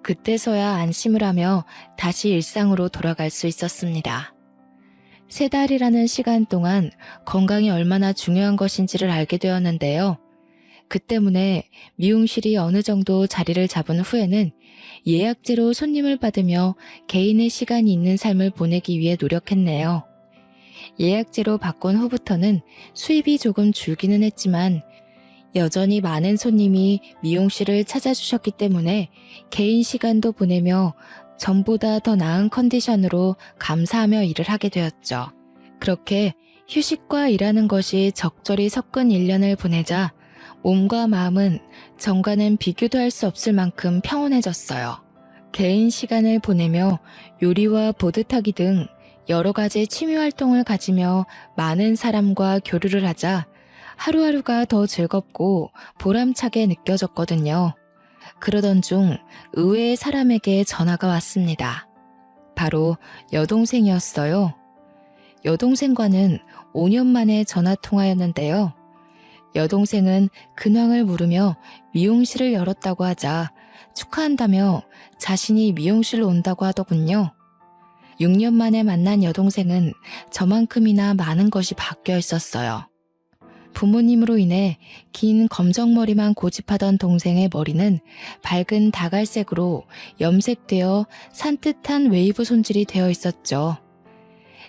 그때서야 안심을 하며 다시 일상으로 돌아갈 수 있었습니다. 3달이라는 시간 동안 건강이 얼마나 중요한 것인지를 알게 되었는데요. 그 때문에 미용실이 어느 정도 자리를 잡은 후에는 예약제로 손님을 받으며 개인의 시간이 있는 삶을 보내기 위해 노력했네요. 예약제로 바꾼 후부터는 수입이 조금 줄기는 했지만 여전히 많은 손님이 미용실을 찾아주셨기 때문에 개인 시간도 보내며 전보다 더 나은 컨디션으로 감사하며 일을 하게 되었죠. 그렇게 휴식과 일하는 것이 적절히 섞은 1년을 보내자 몸과 마음은 전과는 비교도 할 수 없을 만큼 평온해졌어요. 개인 시간을 보내며 요리와 보드타기 등 여러 가지 취미 활동을 가지며 많은 사람과 교류를 하자 하루하루가 더 즐겁고 보람차게 느껴졌거든요. 그러던 중 의외의 사람에게 전화가 왔습니다. 바로 여동생이었어요. 여동생과는 5년 만에 전화통화였는데요. 여동생은 근황을 물으며 미용실을 열었다고 하자 축하한다며 자신이 미용실로 온다고 하더군요. 6년 만에 만난 여동생은 저만큼이나 많은 것이 바뀌어 있었어요. 부모님으로 인해 긴 검정머리만 고집하던 동생의 머리는 밝은 다갈색으로 염색되어 산뜻한 웨이브 손질이 되어 있었죠.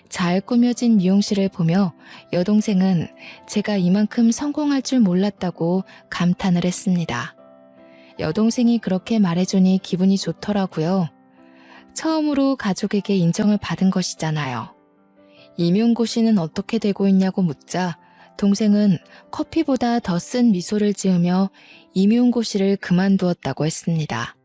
잘 꾸며진 미용실을 보며 여동생은 제가 이만큼 성공할 줄 몰랐다고 감탄을 했습니다. 여동생이 그렇게 말해주니 기분이 좋더라고요. 처음으로 가족에게 인정을 받은 것이잖아요. 임용고시는 어떻게 되고 있냐고 묻자 동생은 커피보다 더 쓴 미소를 지으며 임용고시를 그만두었다고 했습니다.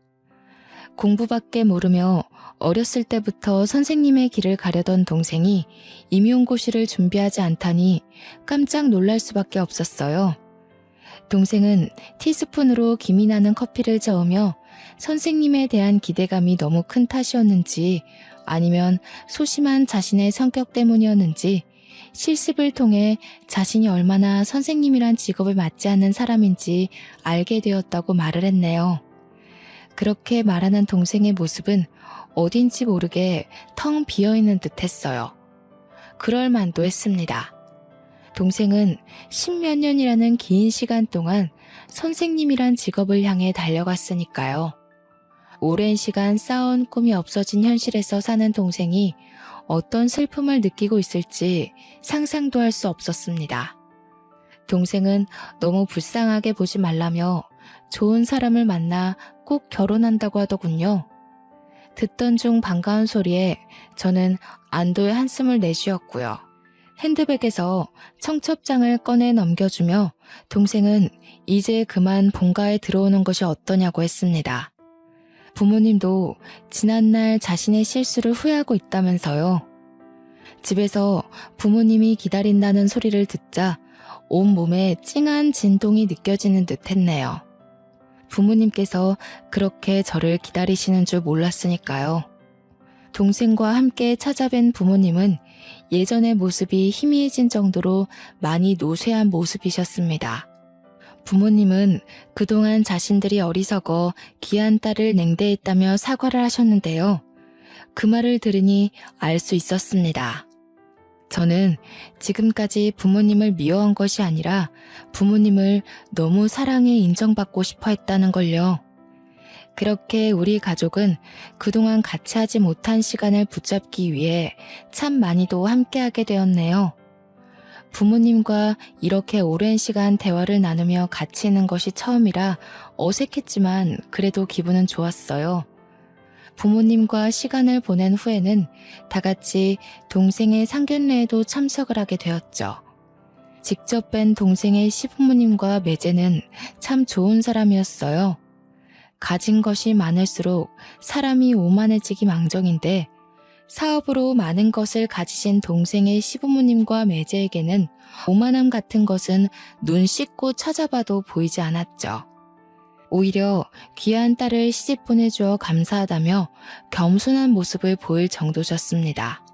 공부밖에 모르며 어렸을 때부터 선생님의 길을 가려던 동생이 임용고시를 준비하지 않다니 깜짝 놀랄 수밖에 없었어요. 동생은 티스푼으로 김이 나는 커피를 저으며 선생님에 대한 기대감이 너무 큰 탓이었는지 아니면 소심한 자신의 성격 때문이었는지 실습을 통해 자신이 얼마나 선생님이란 직업에 맞지 않는 사람인지 알게 되었다고 말을 했네요. 그렇게 말하는 동생의 모습은 어딘지 모르게 텅 비어있는 듯 했어요. 그럴 만도 했습니다. 동생은 10몇 년이라는 긴 시간 동안 선생님이란 직업을 향해 달려갔으니까요. 오랜 시간 쌓아온 꿈이 없어진 현실에서 사는 동생이 어떤 슬픔을 느끼고 있을지 상상도 할 수 없었습니다. 동생은 너무 불쌍하게 보지 말라며 좋은 사람을 만나 꼭 결혼한다고 하더군요. 듣던 중 반가운 소리에 저는 안도의 한숨을 내쉬었고요. 핸드백에서 청첩장을 꺼내 넘겨주며 동생은 이제 그만 본가에 들어오는 것이 어떠냐고 했습니다. 부모님도 지난날 자신의 실수를 후회하고 있다면서요. 집에서 부모님이 기다린다는 소리를 듣자 온몸에 찡한 진동이 느껴지는 듯 했네요. 부모님께서 그렇게 저를 기다리시는 줄 몰랐으니까요. 동생과 함께 찾아뵌 부모님은 예전의 모습이 희미해진 정도로 많이 노쇠한 모습이셨습니다. 부모님은 그동안 자신들이 어리석어 귀한 딸을 냉대했다며 사과를 하셨는데요. 그 말을 들으니 알 수 있었습니다. 저는 지금까지 부모님을 미워한 것이 아니라 부모님을 너무 사랑해 인정받고 싶어 했다는 걸요. 그렇게 우리 가족은 그동안 같이 하지 못한 시간을 붙잡기 위해 참 많이도 함께하게 되었네요. 부모님과 이렇게 오랜 시간 대화를 나누며 같이 있는 것이 처음이라 어색했지만 그래도 기분은 좋았어요. 부모님과 시간을 보낸 후에는 다 같이 동생의 상견례에도 참석을 하게 되었죠. 직접 뵌 동생의 시부모님과 매제는 참 좋은 사람이었어요. 가진 것이 많을수록 사람이 오만해지기 망정인데 사업으로 많은 것을 가지신 동생의 시부모님과 매제에게는 오만함 같은 것은 눈 씻고 찾아봐도 보이지 않았죠. 오히려 귀한 딸을 시집 보내주어 감사하다며 겸손한 모습을 보일 정도셨습니다.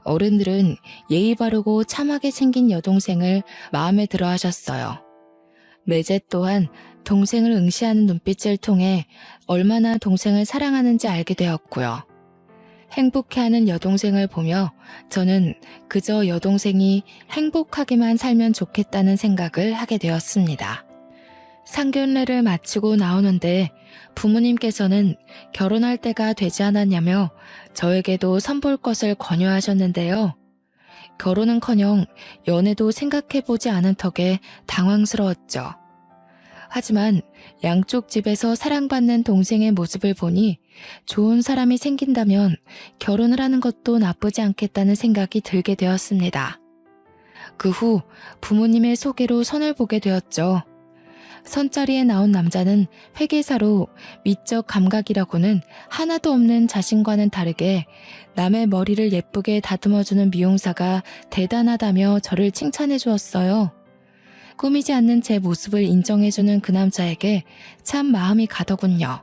어른들은 예의 바르고 참하게 생긴 여동생을 마음에 들어 하셨어요. 매제 또한 동생을 응시하는 눈빛을 통해 얼마나 동생을 사랑하는지 알게 되었고요. 행복해하는 여동생을 보며 저는 그저 여동생이 행복하게만 살면 좋겠다는 생각을 하게 되었습니다. 상견례를 마치고 나오는데 부모님께서는 결혼할 때가 되지 않았냐며 저에게도 선볼 것을 권유하셨는데요. 결혼은커녕 연애도 생각해보지 않은 턱에 당황스러웠죠. 하지만 양쪽 집에서 사랑받는 동생의 모습을 보니 좋은 사람이 생긴다면 결혼을 하는 것도 나쁘지 않겠다는 생각이 들게 되었습니다. 그 후 부모님의 소개로 선을 보게 되었죠. 선자리에 나온 남자는 회계사로 미적 감각이라고는 하나도 없는 자신과는 다르게 남의 머리를 예쁘게 다듬어주는 미용사가 대단하다며 저를 칭찬해 주었어요. 꾸미지 않는 제 모습을 인정해주는 그 남자에게 참 마음이 가더군요.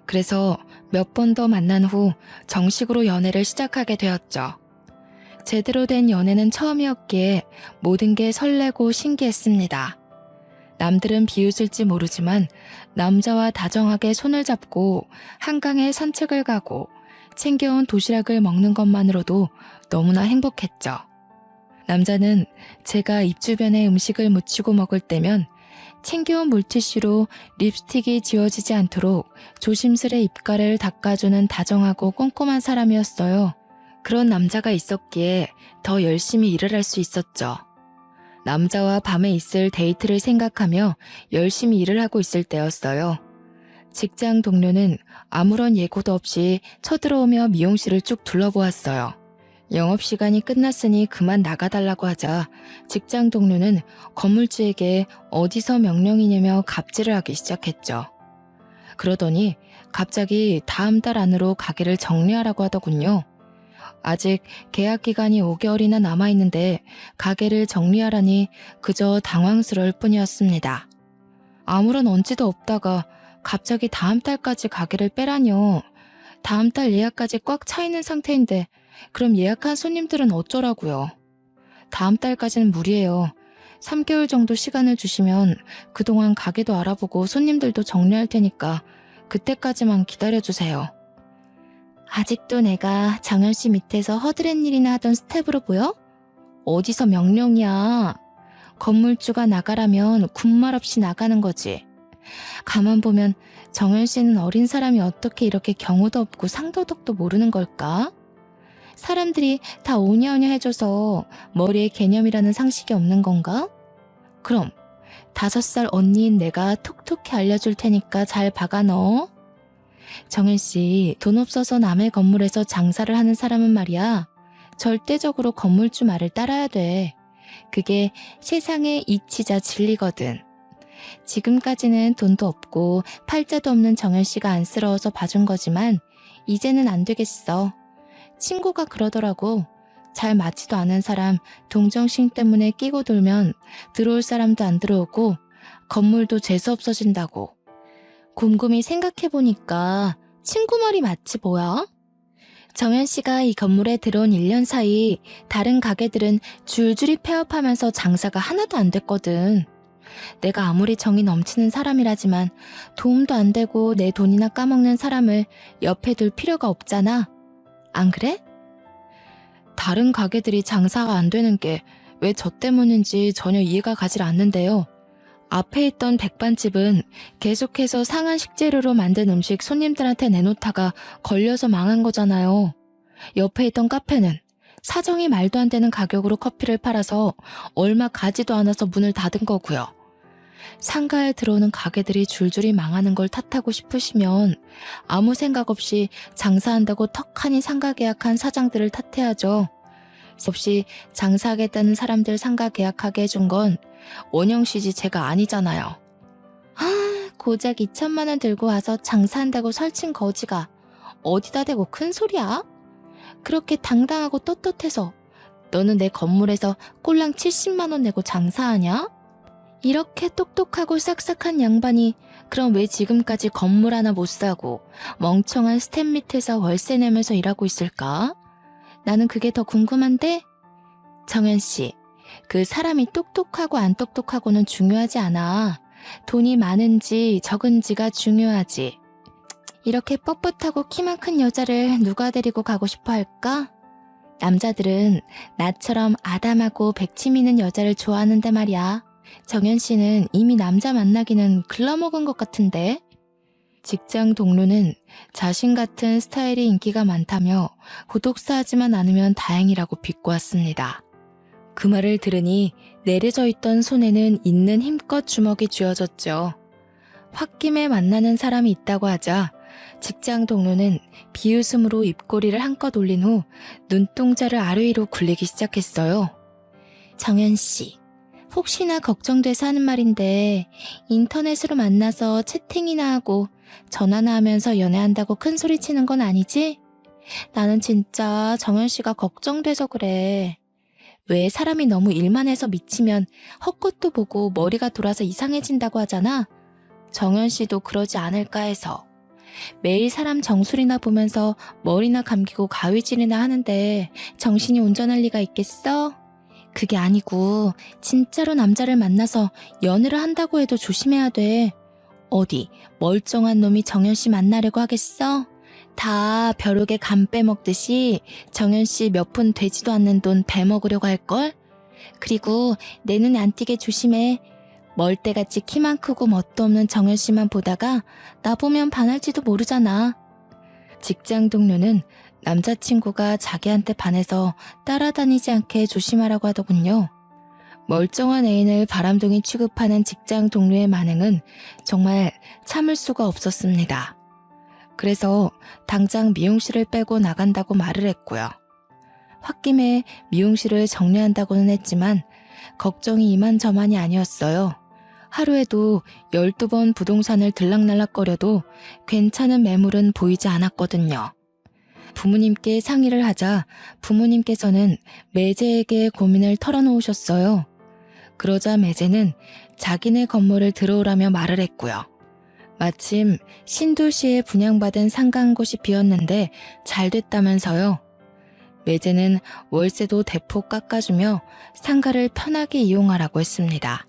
그래서 몇 번 더 만난 후 정식으로 연애를 시작하게 되었죠. 제대로 된 연애는 처음이었기에 모든 게 설레고 신기했습니다. 남들은 비웃을지 모르지만 남자와 다정하게 손을 잡고 한강에 산책을 가고 챙겨온 도시락을 먹는 것만으로도 너무나 행복했죠. 남자는 제가 입 주변에 음식을 묻히고 먹을 때면 챙겨온 물티슈로 립스틱이 지워지지 않도록 조심스레 입가를 닦아주는 다정하고 꼼꼼한 사람이었어요. 그런 남자가 있었기에 더 열심히 일을 할 수 있었죠. 남자와 밤에 있을 데이트를 생각하며 열심히 일을 하고 있을 때였어요. 직장 동료는 아무런 예고도 없이 쳐들어오며 미용실을 쭉 둘러보았어요. 영업시간이 끝났으니 그만 나가달라고 하자 직장 동료는 건물주에게 어디서 명령이냐며 갑질을 하기 시작했죠. 그러더니 갑자기 다음 달 안으로 가게를 정리하라고 하더군요. 아직 계약 기간이 5개월이나 남아있는데 가게를 정리하라니 그저 당황스러울 뿐이었습니다. 아무런 언지도 없다가 갑자기 다음 달까지 가게를 빼라뇨. 다음 달 예약까지 꽉 차 있는 상태인데 그럼 예약한 손님들은 어쩌라고요. 다음 달까지는 무리예요. 3개월 정도 시간을 주시면 그동안 가게도 알아보고 손님들도 정리할 테니까 그때까지만 기다려주세요. 아직도 내가 정현씨 밑에서 허드렛 일이나 하던 스텝으로 보여? 어디서 명령이야. 건물주가 나가라면 군말 없이 나가는 거지. 가만 보면 정현씨는 어린 사람이 어떻게 이렇게 경우도 없고 상도덕도 모르는 걸까? 사람들이 다 오냐오냐 해줘서 머리에 개념이라는 상식이 없는 건가? 그럼 5살 언니인 내가 톡톡히 알려줄 테니까 잘 박아 넣어. 정현씨, 돈 없어서 남의 건물에서 장사를 하는 사람은 말이야. 절대적으로 건물주 말을 따라야 돼. 그게 세상의 이치자 진리거든. 지금까지는 돈도 없고 팔자도 없는 정현씨가 안쓰러워서 봐준 거지만 이제는 안 되겠어. 친구가 그러더라고. 잘 맞지도 않은 사람 동정심 때문에 끼고 돌면 들어올 사람도 안 들어오고 건물도 재수 없어진다고. 곰곰이 생각해보니까 친구 말이 맞지 뭐야? 정현씨가 이 건물에 들어온 1년 사이 다른 가게들은 줄줄이 폐업하면서 장사가 하나도 안 됐거든. 내가 아무리 정이 넘치는 사람이라지만 도움도 안 되고 내 돈이나 까먹는 사람을 옆에 둘 필요가 없잖아. 안 그래? 다른 가게들이 장사가 안 되는 게 왜 저 때문인지 전혀 이해가 가질 않는데요. 앞에 있던 백반집은 계속해서 상한 식재료로 만든 음식 손님들한테 내놓다가 걸려서 망한 거잖아요. 옆에 있던 카페는 사정이 말도 안 되는 가격으로 커피를 팔아서 얼마 가지도 않아서 문을 닫은 거고요. 상가에 들어오는 가게들이 줄줄이 망하는 걸 탓하고 싶으시면 아무 생각 없이 장사한다고 턱하니 상가 계약한 사장들을 탓해야죠. 없이 장사하겠다는 사람들 상가 계약하게 해준 건 원영씨지 제가 아니잖아요. 고작 2천만 원 들고 와서 장사한다고 설친 거지가 어디다 대고 큰 소리야? 그렇게 당당하고 떳떳해서 너는 내 건물에서 꼴랑 70만 원 내고 장사하냐? 이렇게 똑똑하고 싹싹한 양반이 그럼 왜 지금까지 건물 하나 못 사고 멍청한 스텝 밑에서 월세 내면서 일하고 있을까? 나는 그게 더 궁금한데? 정연 씨, 그 사람이 똑똑하고 안 똑똑하고는 중요하지 않아. 돈이 많은지 적은지가 중요하지. 이렇게 뻣뻣하고 키만 큰 여자를 누가 데리고 가고 싶어 할까? 남자들은 나처럼 아담하고 백침 있는 여자를 좋아하는데 말이야. 정연 씨는 이미 남자 만나기는 글러먹은 것 같은데? 직장 동료는 자신 같은 스타일이 인기가 많다며 고독사하지만 않으면 다행이라고 비꼬았습니다. 그 말을 들으니 내려져 있던 손에는 있는 힘껏 주먹이 쥐어졌죠. 홧김에 만나는 사람이 있다고 하자 직장 동료는 비웃음으로 입꼬리를 한껏 올린 후 눈동자를 아래 위로 굴리기 시작했어요. 정연 씨, 혹시나 걱정돼서 하는 말인데 인터넷으로 만나서 채팅이나 하고 전화나 하면서 연애한다고 큰 소리 치는 건 아니지? 나는 진짜 정연 씨가 걱정돼서 그래. 왜 사람이 너무 일만 해서 미치면 헛것도 보고 머리가 돌아서 이상해진다고 하잖아. 정연 씨도 그러지 않을까 해서. 매일 사람 정수리나 보면서 머리나 감기고 가위질이나 하는데 정신이 온전할 리가 있겠어? 그게 아니고 진짜로 남자를 만나서 연애를 한다고 해도 조심해야 돼. 어디 멀쩡한 놈이 정연 씨 만나려고 하겠어? 다 벼룩에 간 빼먹듯이 정연 씨 몇 푼 되지도 않는 돈 빼먹으려고 할걸? 그리고 내 눈에 안 띄게 조심해. 멀대같이 키만 크고 멋도 없는 정연 씨만 보다가 나 보면 반할지도 모르잖아. 직장 동료는 남자친구가 자기한테 반해서 따라다니지 않게 조심하라고 하더군요. 멀쩡한 애인을 바람둥이 취급하는 직장 동료의 반응은 정말 참을 수가 없었습니다. 그래서 당장 미용실을 빼고 나간다고 말을 했고요. 홧김에 미용실을 정리한다고는 했지만 걱정이 이만저만이 아니었어요. 하루에도 12번 부동산을 들락날락거려도 괜찮은 매물은 보이지 않았거든요. 부모님께 상의를 하자 부모님께서는 매제에게 고민을 털어놓으셨어요. 그러자 매제는 자기네 건물을 들어오라며 말을 했고요. 마침 신도시에 분양받은 상가 한 곳이 비었는데 잘 됐다면서요. 매제는 월세도 대폭 깎아주며 상가를 편하게 이용하라고 했습니다.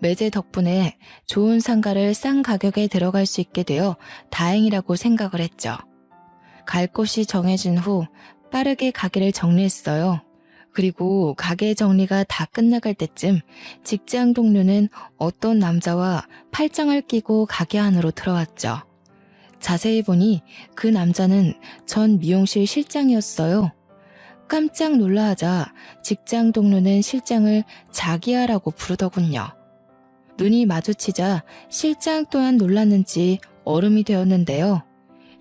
매제 덕분에 좋은 상가를 싼 가격에 들어갈 수 있게 되어 다행이라고 생각을 했죠. 갈 곳이 정해진 후 빠르게 가게를 정리했어요. 그리고 가게 정리가 다 끝나갈 때쯤 직장 동료는 어떤 남자와 팔짱을 끼고 가게 안으로 들어왔죠. 자세히 보니 그 남자는 전 미용실 실장이었어요. 깜짝 놀라하자 직장 동료는 실장을 자기야라고 부르더군요. 눈이 마주치자 실장 또한 놀랐는지 얼음이 되었는데요.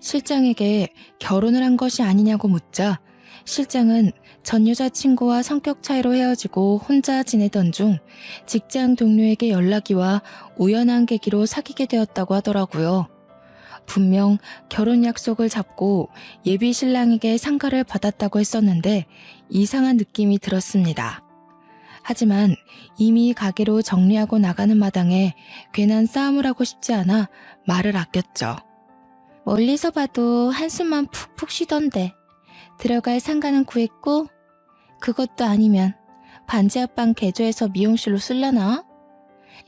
실장에게 결혼을 한 것이 아니냐고 묻자 실장은 전 여자친구와 성격 차이로 헤어지고 혼자 지내던 중 직장 동료에게 연락이 와 우연한 계기로 사귀게 되었다고 하더라고요. 분명 결혼 약속을 잡고 예비 신랑에게 상가를 받았다고 했었는데 이상한 느낌이 들었습니다. 하지만 이미 가게로 정리하고 나가는 마당에 괜한 싸움을 하고 싶지 않아 말을 아꼈죠. 멀리서 봐도 한숨만 푹푹 쉬던데 들어갈 상가는 구했고 그것도 아니면 반지 합방 개조해서 미용실로 쓰려나?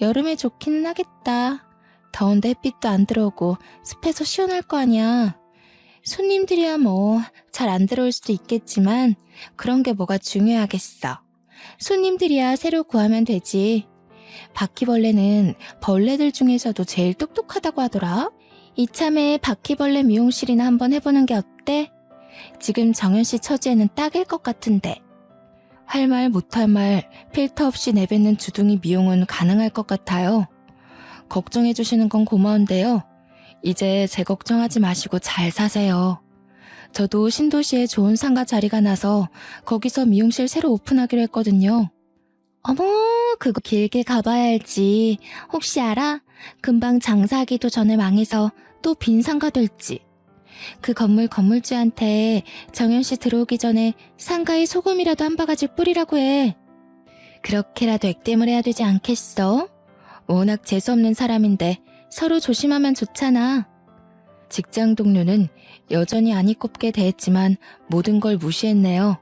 여름에 좋기는 하겠다. 더운데 햇빛도 안 들어오고 습해서 시원할 거 아니야. 손님들이야 뭐 잘 안 들어올 수도 있겠지만 그런 게 뭐가 중요하겠어. 손님들이야 새로 구하면 되지. 바퀴벌레는 벌레들 중에서도 제일 똑똑하다고 하더라. 이참에 바퀴벌레 미용실이나 한번 해보는 게 어때? 지금 정연 씨 처지에는 딱일 것 같은데. 할 말 못할 말 필터 없이 내뱉는 주둥이 미용은 가능할 것 같아요. 걱정해 주시는 건 고마운데요. 이제 제 걱정하지 마시고 잘 사세요. 저도 신도시에 좋은 상가 자리가 나서 거기서 미용실 새로 오픈하기로 했거든요. 어머, 그거 길게 가봐야 알지. 혹시 알아? 금방 장사하기도 전에 망해서 또 빈 상가 될지. 그 건물주한테 정현 씨 들어오기 전에 상가에 소금이라도 한 바가지 뿌리라고 해. 그렇게라도 액땜을 해야 되지 않겠어? 워낙 재수없는 사람인데 서로 조심하면 좋잖아. 직장 동료는 여전히 안이 꼽게 대했지만 모든 걸 무시했네요.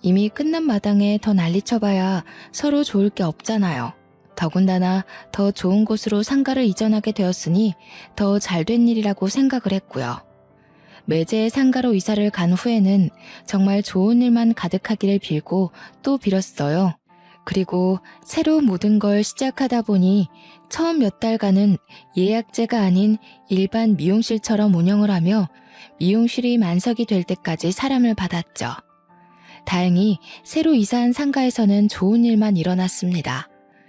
이미 끝난 마당에 더 난리쳐봐야 서로 좋을 게 없잖아요. 더군다나 더 좋은 곳으로 상가를 이전하게 되었으니 더 잘된 일이라고 생각을 했고요. 매제의 상가로 이사를 간 후에는 정말 좋은 일만 가득하기를 빌고 또 빌었어요. 그리고 새로 모든 걸 시작하다 보니 처음 몇 달간은 예약제가 아닌 일반 미용실처럼 운영을 하며 미용실이 만석이 될 때까지 사람을 받았죠. 다행히 새로 이사한 상가에서는 좋은 일만 일어났습니다.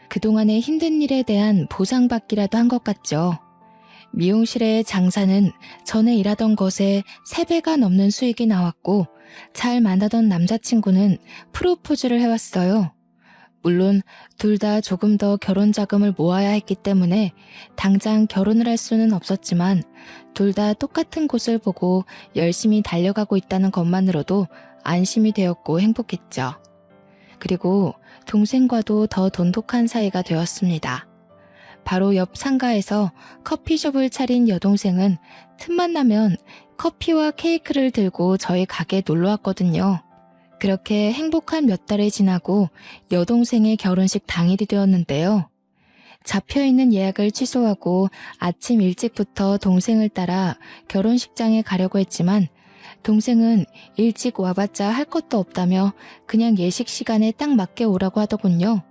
그동안의 힘든 일에 대한 보상받기라도 한 것 같죠. 미용실의 장사는 전에 일하던 것에 3배가 넘는 수익이 나왔고 잘 만나던 남자친구는 프로포즈를 해왔어요. 물론 둘 다 조금 더 결혼 자금을 모아야 했기 때문에 당장 결혼을 할 수는 없었지만 둘 다 똑같은 곳을 보고 열심히 달려가고 있다는 것만으로도 안심이 되었고 행복했죠. 그리고 동생과도 더 돈독한 사이가 되었습니다. 바로 옆 상가에서 커피숍을 차린 여동생은 틈만 나면 커피와 케이크를 들고 저희 가게에 놀러 왔거든요. 그렇게 행복한 몇 달이 지나고 여동생의 결혼식 당일이 되었는데요. 잡혀있는 예약을 취소하고 아침 일찍부터 동생을 따라 결혼식장에 가려고 했지만 동생은 일찍 와봤자 할 것도 없다며 그냥 예식 시간에 딱 맞게 오라고 하더군요.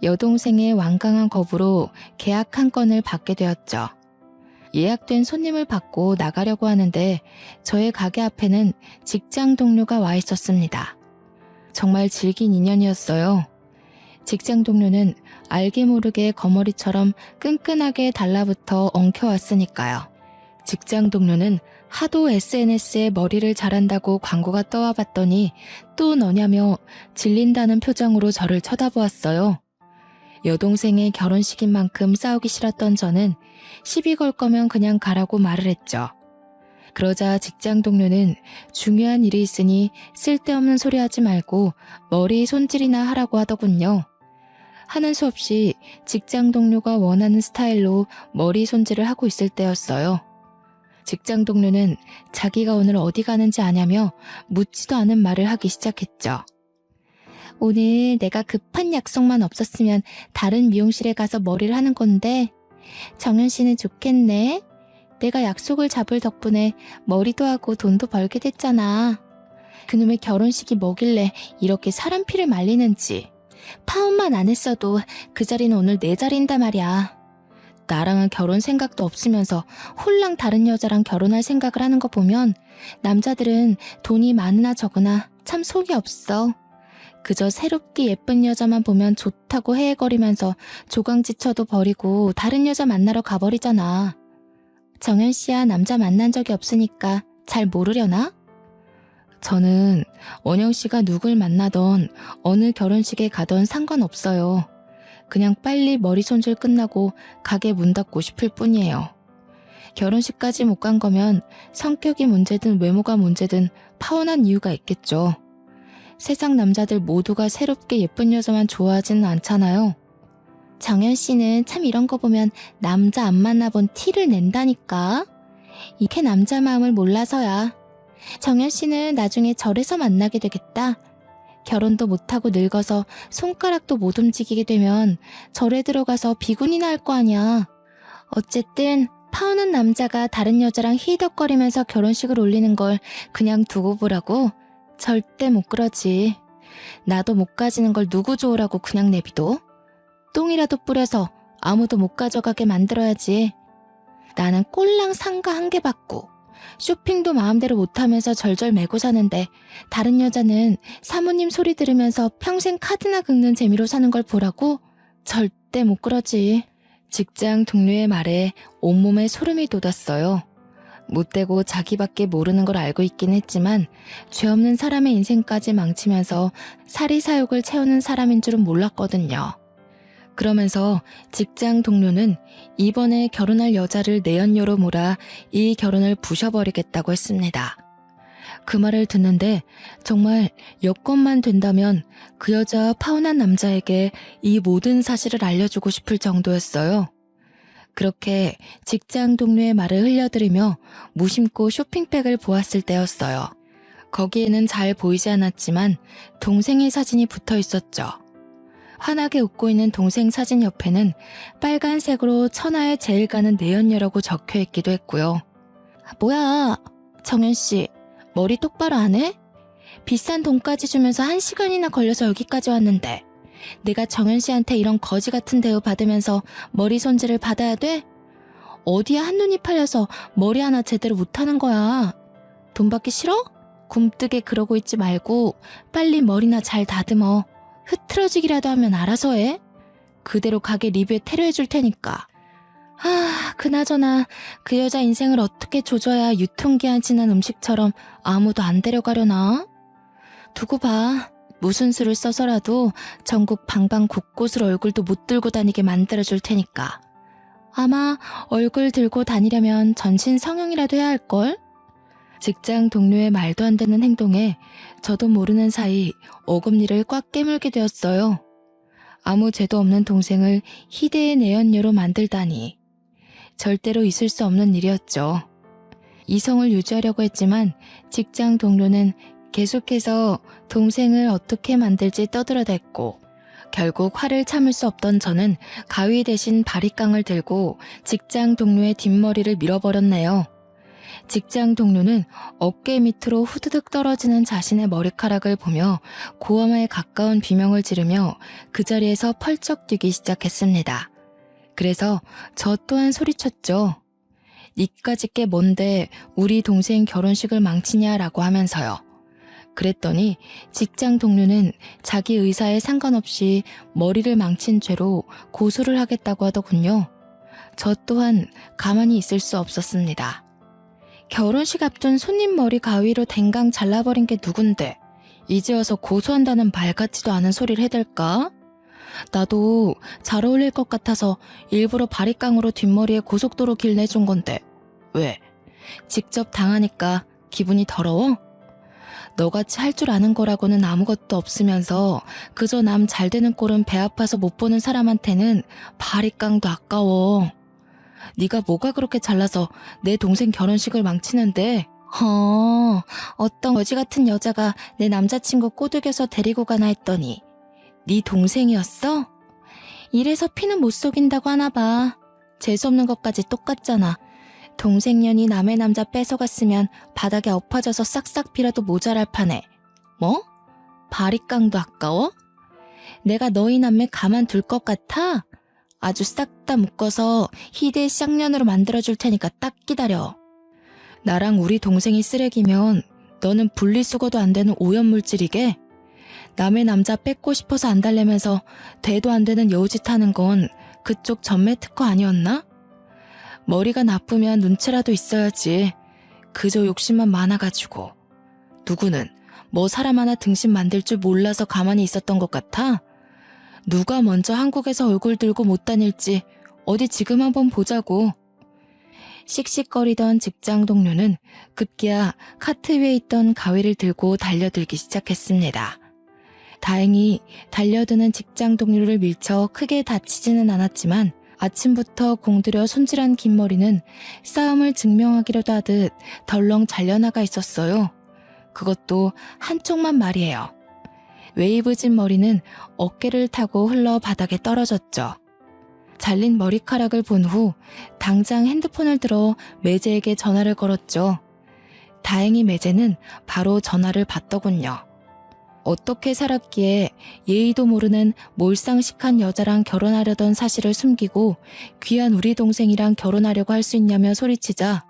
여동생의 완강한 거부로 계약 한 건을 받게 되었죠. 예약된 손님을 받고 나가려고 하는데 저의 가게 앞에는 직장 동료가 와 있었습니다. 정말 질긴 인연이었어요. 직장 동료는 알게 모르게 거머리처럼 끈끈하게 달라붙어 엉켜왔으니까요. 직장 동료는 하도 SNS에 머리를 잘한다고 광고가 떠와 봤더니 또 너냐며 질린다는 표정으로 저를 쳐다보았어요. 여동생의 결혼식인 만큼 싸우기 싫었던 저는 시비 걸 거면 그냥 가라고 말을 했죠. 그러자 직장 동료는 중요한 일이 있으니 쓸데없는 소리 하지 말고 머리 손질이나 하라고 하더군요. 하는 수 없이 직장 동료가 원하는 스타일로 머리 손질을 하고 있을 때였어요. 직장 동료는 자기가 오늘 어디 가는지 아냐며 묻지도 않은 말을 하기 시작했죠. 오늘 내가 급한 약속만 없었으면 다른 미용실에 가서 머리를 하는 건데 정현 씨는 좋겠네. 내가 약속을 잡을 덕분에 머리도 하고 돈도 벌게 됐잖아. 그놈의 결혼식이 뭐길래 이렇게 사람 피를 말리는지. 파혼만 안 했어도 그 자리는 오늘 내 자리인단 말이야. 나랑은 결혼 생각도 없으면서 홀랑 다른 여자랑 결혼할 생각을 하는 거 보면 남자들은 돈이 많으나 적으나 참 속이 없어. 그저 새롭게 예쁜 여자만 보면 좋다고 헤헤거리면서 조강지처도 버리고 다른 여자 만나러 가버리잖아. 정현 씨야 남자 만난 적이 없으니까 잘 모르려나? 저는 원영 씨가 누굴 만나던 어느 결혼식에 가던 상관없어요. 그냥 빨리 머리 손질 끝나고 가게 문 닫고 싶을 뿐이에요. 결혼식까지 못 간 거면 성격이 문제든 외모가 문제든 파혼한 이유가 있겠죠. 세상 남자들 모두가 새롭게 예쁜 여자만 좋아하지는 않잖아요. 정현 씨는 참 이런 거 보면 남자 안 만나본 티를 낸다니까. 이렇게 남자 마음을 몰라서야. 정현 씨는 나중에 절에서 만나게 되겠다. 결혼도 못하고 늙어서 손가락도 못 움직이게 되면 절에 들어가서 비군이나 할 거 아니야. 어쨌든 파혼한 남자가 다른 여자랑 히덕거리면서 결혼식을 올리는 걸 그냥 두고 보라고? 절대 못 그러지. 나도 못 가지는 걸 누구 좋으라고 그냥 내비둬? 똥이라도 뿌려서 아무도 못 가져가게 만들어야지. 나는 꼴랑 상가 한 개 받고 쇼핑도 마음대로 못하면서 절절 매고 사는데 다른 여자는 사모님 소리 들으면서 평생 카드나 긁는 재미로 사는 걸 보라고? 절대 못 그러지. 직장 동료의 말에 온몸에 소름이 돋았어요. 못되고 자기밖에 모르는 걸 알고 있긴 했지만 죄 없는 사람의 인생까지 망치면서 사리사욕을 채우는 사람인 줄은 몰랐거든요. 그러면서 직장 동료는 이번에 결혼할 여자를 내연녀로 몰아 이 결혼을 부셔버리겠다고 했습니다. 그 말을 듣는데 정말 여건만 된다면 그 여자 파혼한 남자에게 이 모든 사실을 알려주고 싶을 정도였어요. 그렇게 직장 동료의 말을 흘려들으며 무심코 쇼핑백을 보았을 때였어요. 거기에는 잘 보이지 않았지만 동생의 사진이 붙어 있었죠. 환하게 웃고 있는 동생 사진 옆에는 빨간색으로 천하에 제일 가는 내연녀라고 적혀 있기도 했고요. 뭐야, 정연씨, 머리 똑바로 안 해? 비싼 돈까지 주면서 1시간이나 걸려서 여기까지 왔는데 내가 정연씨한테 이런 거지 같은 대우 받으면서 머리 손질을 받아야 돼? 어디에 한눈이 팔려서 머리 하나 제대로 못하는 거야. 돈 받기 싫어? 굼뜨게 그러고 있지 말고 빨리 머리나 잘 다듬어. 흐트러지기라도 하면 알아서 해. 그대로 가게 리뷰에 태료해 줄 테니까. 그나저나 그 여자 인생을 어떻게 조져야 유통기한 지난 음식처럼 아무도 안 데려가려나? 두고 봐. 무슨 수를 써서라도 전국 방방 곳곳으로 얼굴도 못 들고 다니게 만들어줄 테니까. 아마 얼굴 들고 다니려면 전신 성형이라도 해야 할걸? 직장 동료의 말도 안 되는 행동에 저도 모르는 사이 어금니를 꽉 깨물게 되었어요. 아무 죄도 없는 동생을 희대의 내연녀로 만들다니. 절대로 있을 수 없는 일이었죠. 이성을 유지하려고 했지만 직장 동료는 계속해서 동생을 어떻게 만들지 떠들어댔고 결국 화를 참을 수 없던 저는 가위 대신 바리깡을 들고 직장 동료의 뒷머리를 밀어버렸네요. 직장 동료는 어깨 밑으로 후드득 떨어지는 자신의 머리카락을 보며 고함에 가까운 비명을 지르며 그 자리에서 펄쩍 뛰기 시작했습니다. 그래서 저 또한 소리쳤죠. 니까짓 게 뭔데 우리 동생 결혼식을 망치냐라고 하면서요. 그랬더니 직장 동료는 자기 의사에 상관없이 머리를 망친 죄로 고소를 하겠다고 하더군요. 저 또한 가만히 있을 수 없었습니다. 결혼식 앞둔 손님 머리 가위로 댕강 잘라버린 게 누군데 이제 와서 고소한다는 말 같지도 않은 소리를 해댈까? 나도 잘 어울릴 것 같아서 일부러 바리깡으로 뒷머리에 고속도로 길 내준 건데 왜? 직접 당하니까 기분이 더러워? 너같이 할 줄 아는 거라고는 아무것도 없으면서 그저 남 잘 되는 꼴은 배 아파서 못 보는 사람한테는 바리깡도 아까워. 네가 뭐가 그렇게 잘나서 내 동생 결혼식을 망치는데? 어떤 거지 같은 여자가 내 남자친구 꼬드겨서 데리고 가나 했더니 네 동생이었어? 이래서 피는 못 속인다고 하나 봐. 재수없는 것까지 똑같잖아. 동생년이 남의 남자 뺏어갔으면 바닥에 엎어져서 싹싹 빌어도 모자랄 판에. 뭐? 바리깡도 아까워? 내가 너희 남매 가만둘 것 같아? 아주 싹 다 묶어서 희대의 쌍년으로 만들어줄 테니까 딱 기다려. 나랑 우리 동생이 쓰레기면 너는 분리수거도 안 되는 오염물질이게? 남의 남자 뺏고 싶어서 안 달래면서 대도 안 되는 여우짓 하는 건 그쪽 전매 특허 아니었나? 머리가 나쁘면 눈치라도 있어야지. 그저 욕심만 많아가지고. 누구는 뭐 사람 하나 등신 만들 줄 몰라서 가만히 있었던 것 같아? 누가 먼저 한국에서 얼굴 들고 못 다닐지 어디 지금 한번 보자고. 씩씩거리던 직장 동료는 급기야 카트 위에 있던 가위를 들고 달려들기 시작했습니다. 다행히 달려드는 직장 동료를 밀쳐 크게 다치지는 않았지만 아침부터 공들여 손질한 긴 머리는 싸움을 증명하기라도 하듯 덜렁 잘려나가 있었어요. 그것도 한쪽만 말이에요. 웨이브진 머리는 어깨를 타고 흘러 바닥에 떨어졌죠. 잘린 머리카락을 본 후 당장 핸드폰을 들어 매제에게 전화를 걸었죠. 다행히 매제는 바로 전화를 받더군요. 어떻게 살았기에 예의도 모르는 몰상식한 여자랑 결혼하려던 사실을 숨기고 귀한 우리 동생이랑 결혼하려고 할 수 있냐며 소리치자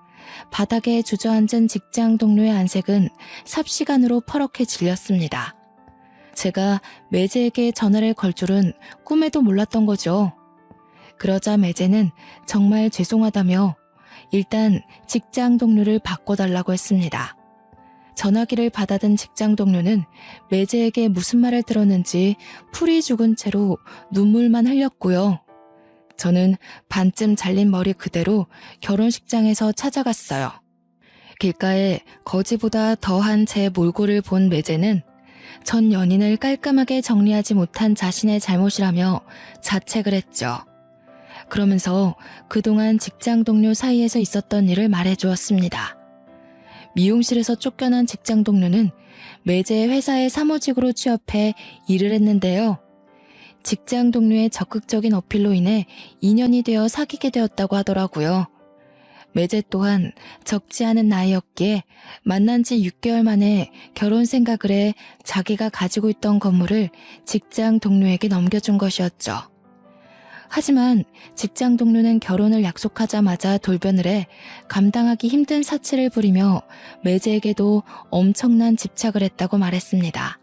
바닥에 주저앉은 직장 동료의 안색은 삽시간으로 퍼렇게 질렸습니다. 제가 매제에게 전화를 걸 줄은 꿈에도 몰랐던 거죠. 그러자 매제는 정말 죄송하다며 일단 직장 동료를 바꿔달라고 했습니다. 전화기를 받아든 직장 동료는 매제에게 무슨 말을 들었는지 풀이 죽은 채로 눈물만 흘렸고요. 저는 반쯤 잘린 머리 그대로 결혼식장에서 찾아갔어요. 길가에 거지보다 더한 제 몰골을 본 매제는 전 연인을 깔끔하게 정리하지 못한 자신의 잘못이라며 자책을 했죠. 그러면서 그동안 직장 동료 사이에서 있었던 일을 말해주었습니다. 미용실에서 쫓겨난 직장 동료는 매제 회사의 사무직으로 취업해 일을 했는데요. 직장 동료의 적극적인 어필로 인해 인연이 되어 사귀게 되었다고 하더라고요. 매제 또한 적지 않은 나이였기에 만난 지 6개월 만에 결혼 생각을 해 자기가 가지고 있던 건물을 직장 동료에게 넘겨준 것이었죠. 하지만 직장 동료는 결혼을 약속하자마자 돌변을 해 감당하기 힘든 사치를 부리며 매제에게도 엄청난 집착을 했다고 말했습니다.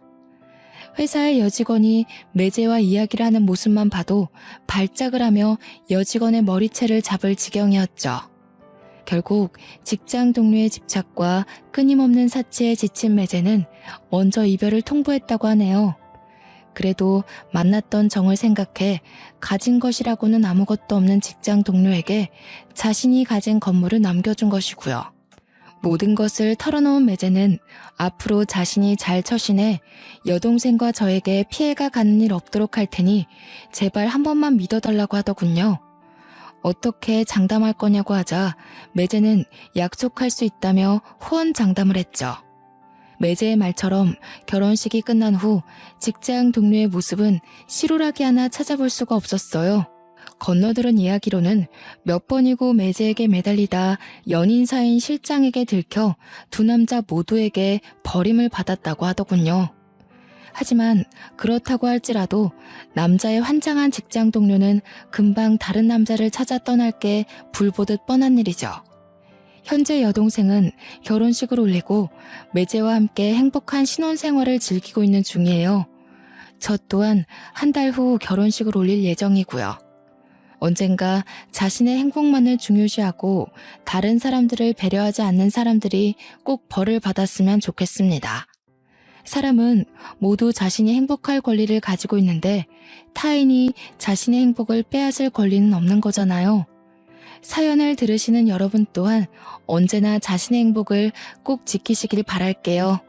회사의 여직원이 매제와 이야기를 하는 모습만 봐도 발작을 하며 여직원의 머리채를 잡을 지경이었죠. 결국 직장 동료의 집착과 끊임없는 사치에 지친 매제는 먼저 이별을 통보했다고 하네요. 그래도 만났던 정을 생각해 가진 것이라고는 아무것도 없는 직장 동료에게 자신이 가진 건물을 남겨준 것이고요. 모든 것을 털어놓은 매제는 앞으로 자신이 잘 처신해 여동생과 저에게 피해가 가는 일 없도록 할 테니 제발 한 번만 믿어달라고 하더군요. 어떻게 장담할 거냐고 하자 매제는 약속할 수 있다며 후원장담을 했죠. 매제의 말처럼 결혼식이 끝난 후 직장 동료의 모습은 실오라기 하나 찾아볼 수가 없었어요. 건너들은 이야기로는 몇 번이고 매제에게 매달리다 연인 사이인 실장에게 들켜 두 남자 모두에게 버림을 받았다고 하더군요. 하지만 그렇다고 할지라도 남자의 환장한 직장 동료는 금방 다른 남자를 찾아 떠날 게 불보듯 뻔한 일이죠. 현재 여동생은 결혼식을 올리고 매제와 함께 행복한 신혼생활을 즐기고 있는 중이에요. 저 또한 한 달 후 결혼식을 올릴 예정이고요. 언젠가 자신의 행복만을 중요시하고 다른 사람들을 배려하지 않는 사람들이 꼭 벌을 받았으면 좋겠습니다. 사람은 모두 자신이 행복할 권리를 가지고 있는데 타인이 자신의 행복을 빼앗을 권리는 없는 거잖아요. 사연을 들으시는 여러분 또한 언제나 자신의 행복을 꼭 지키시길 바랄게요.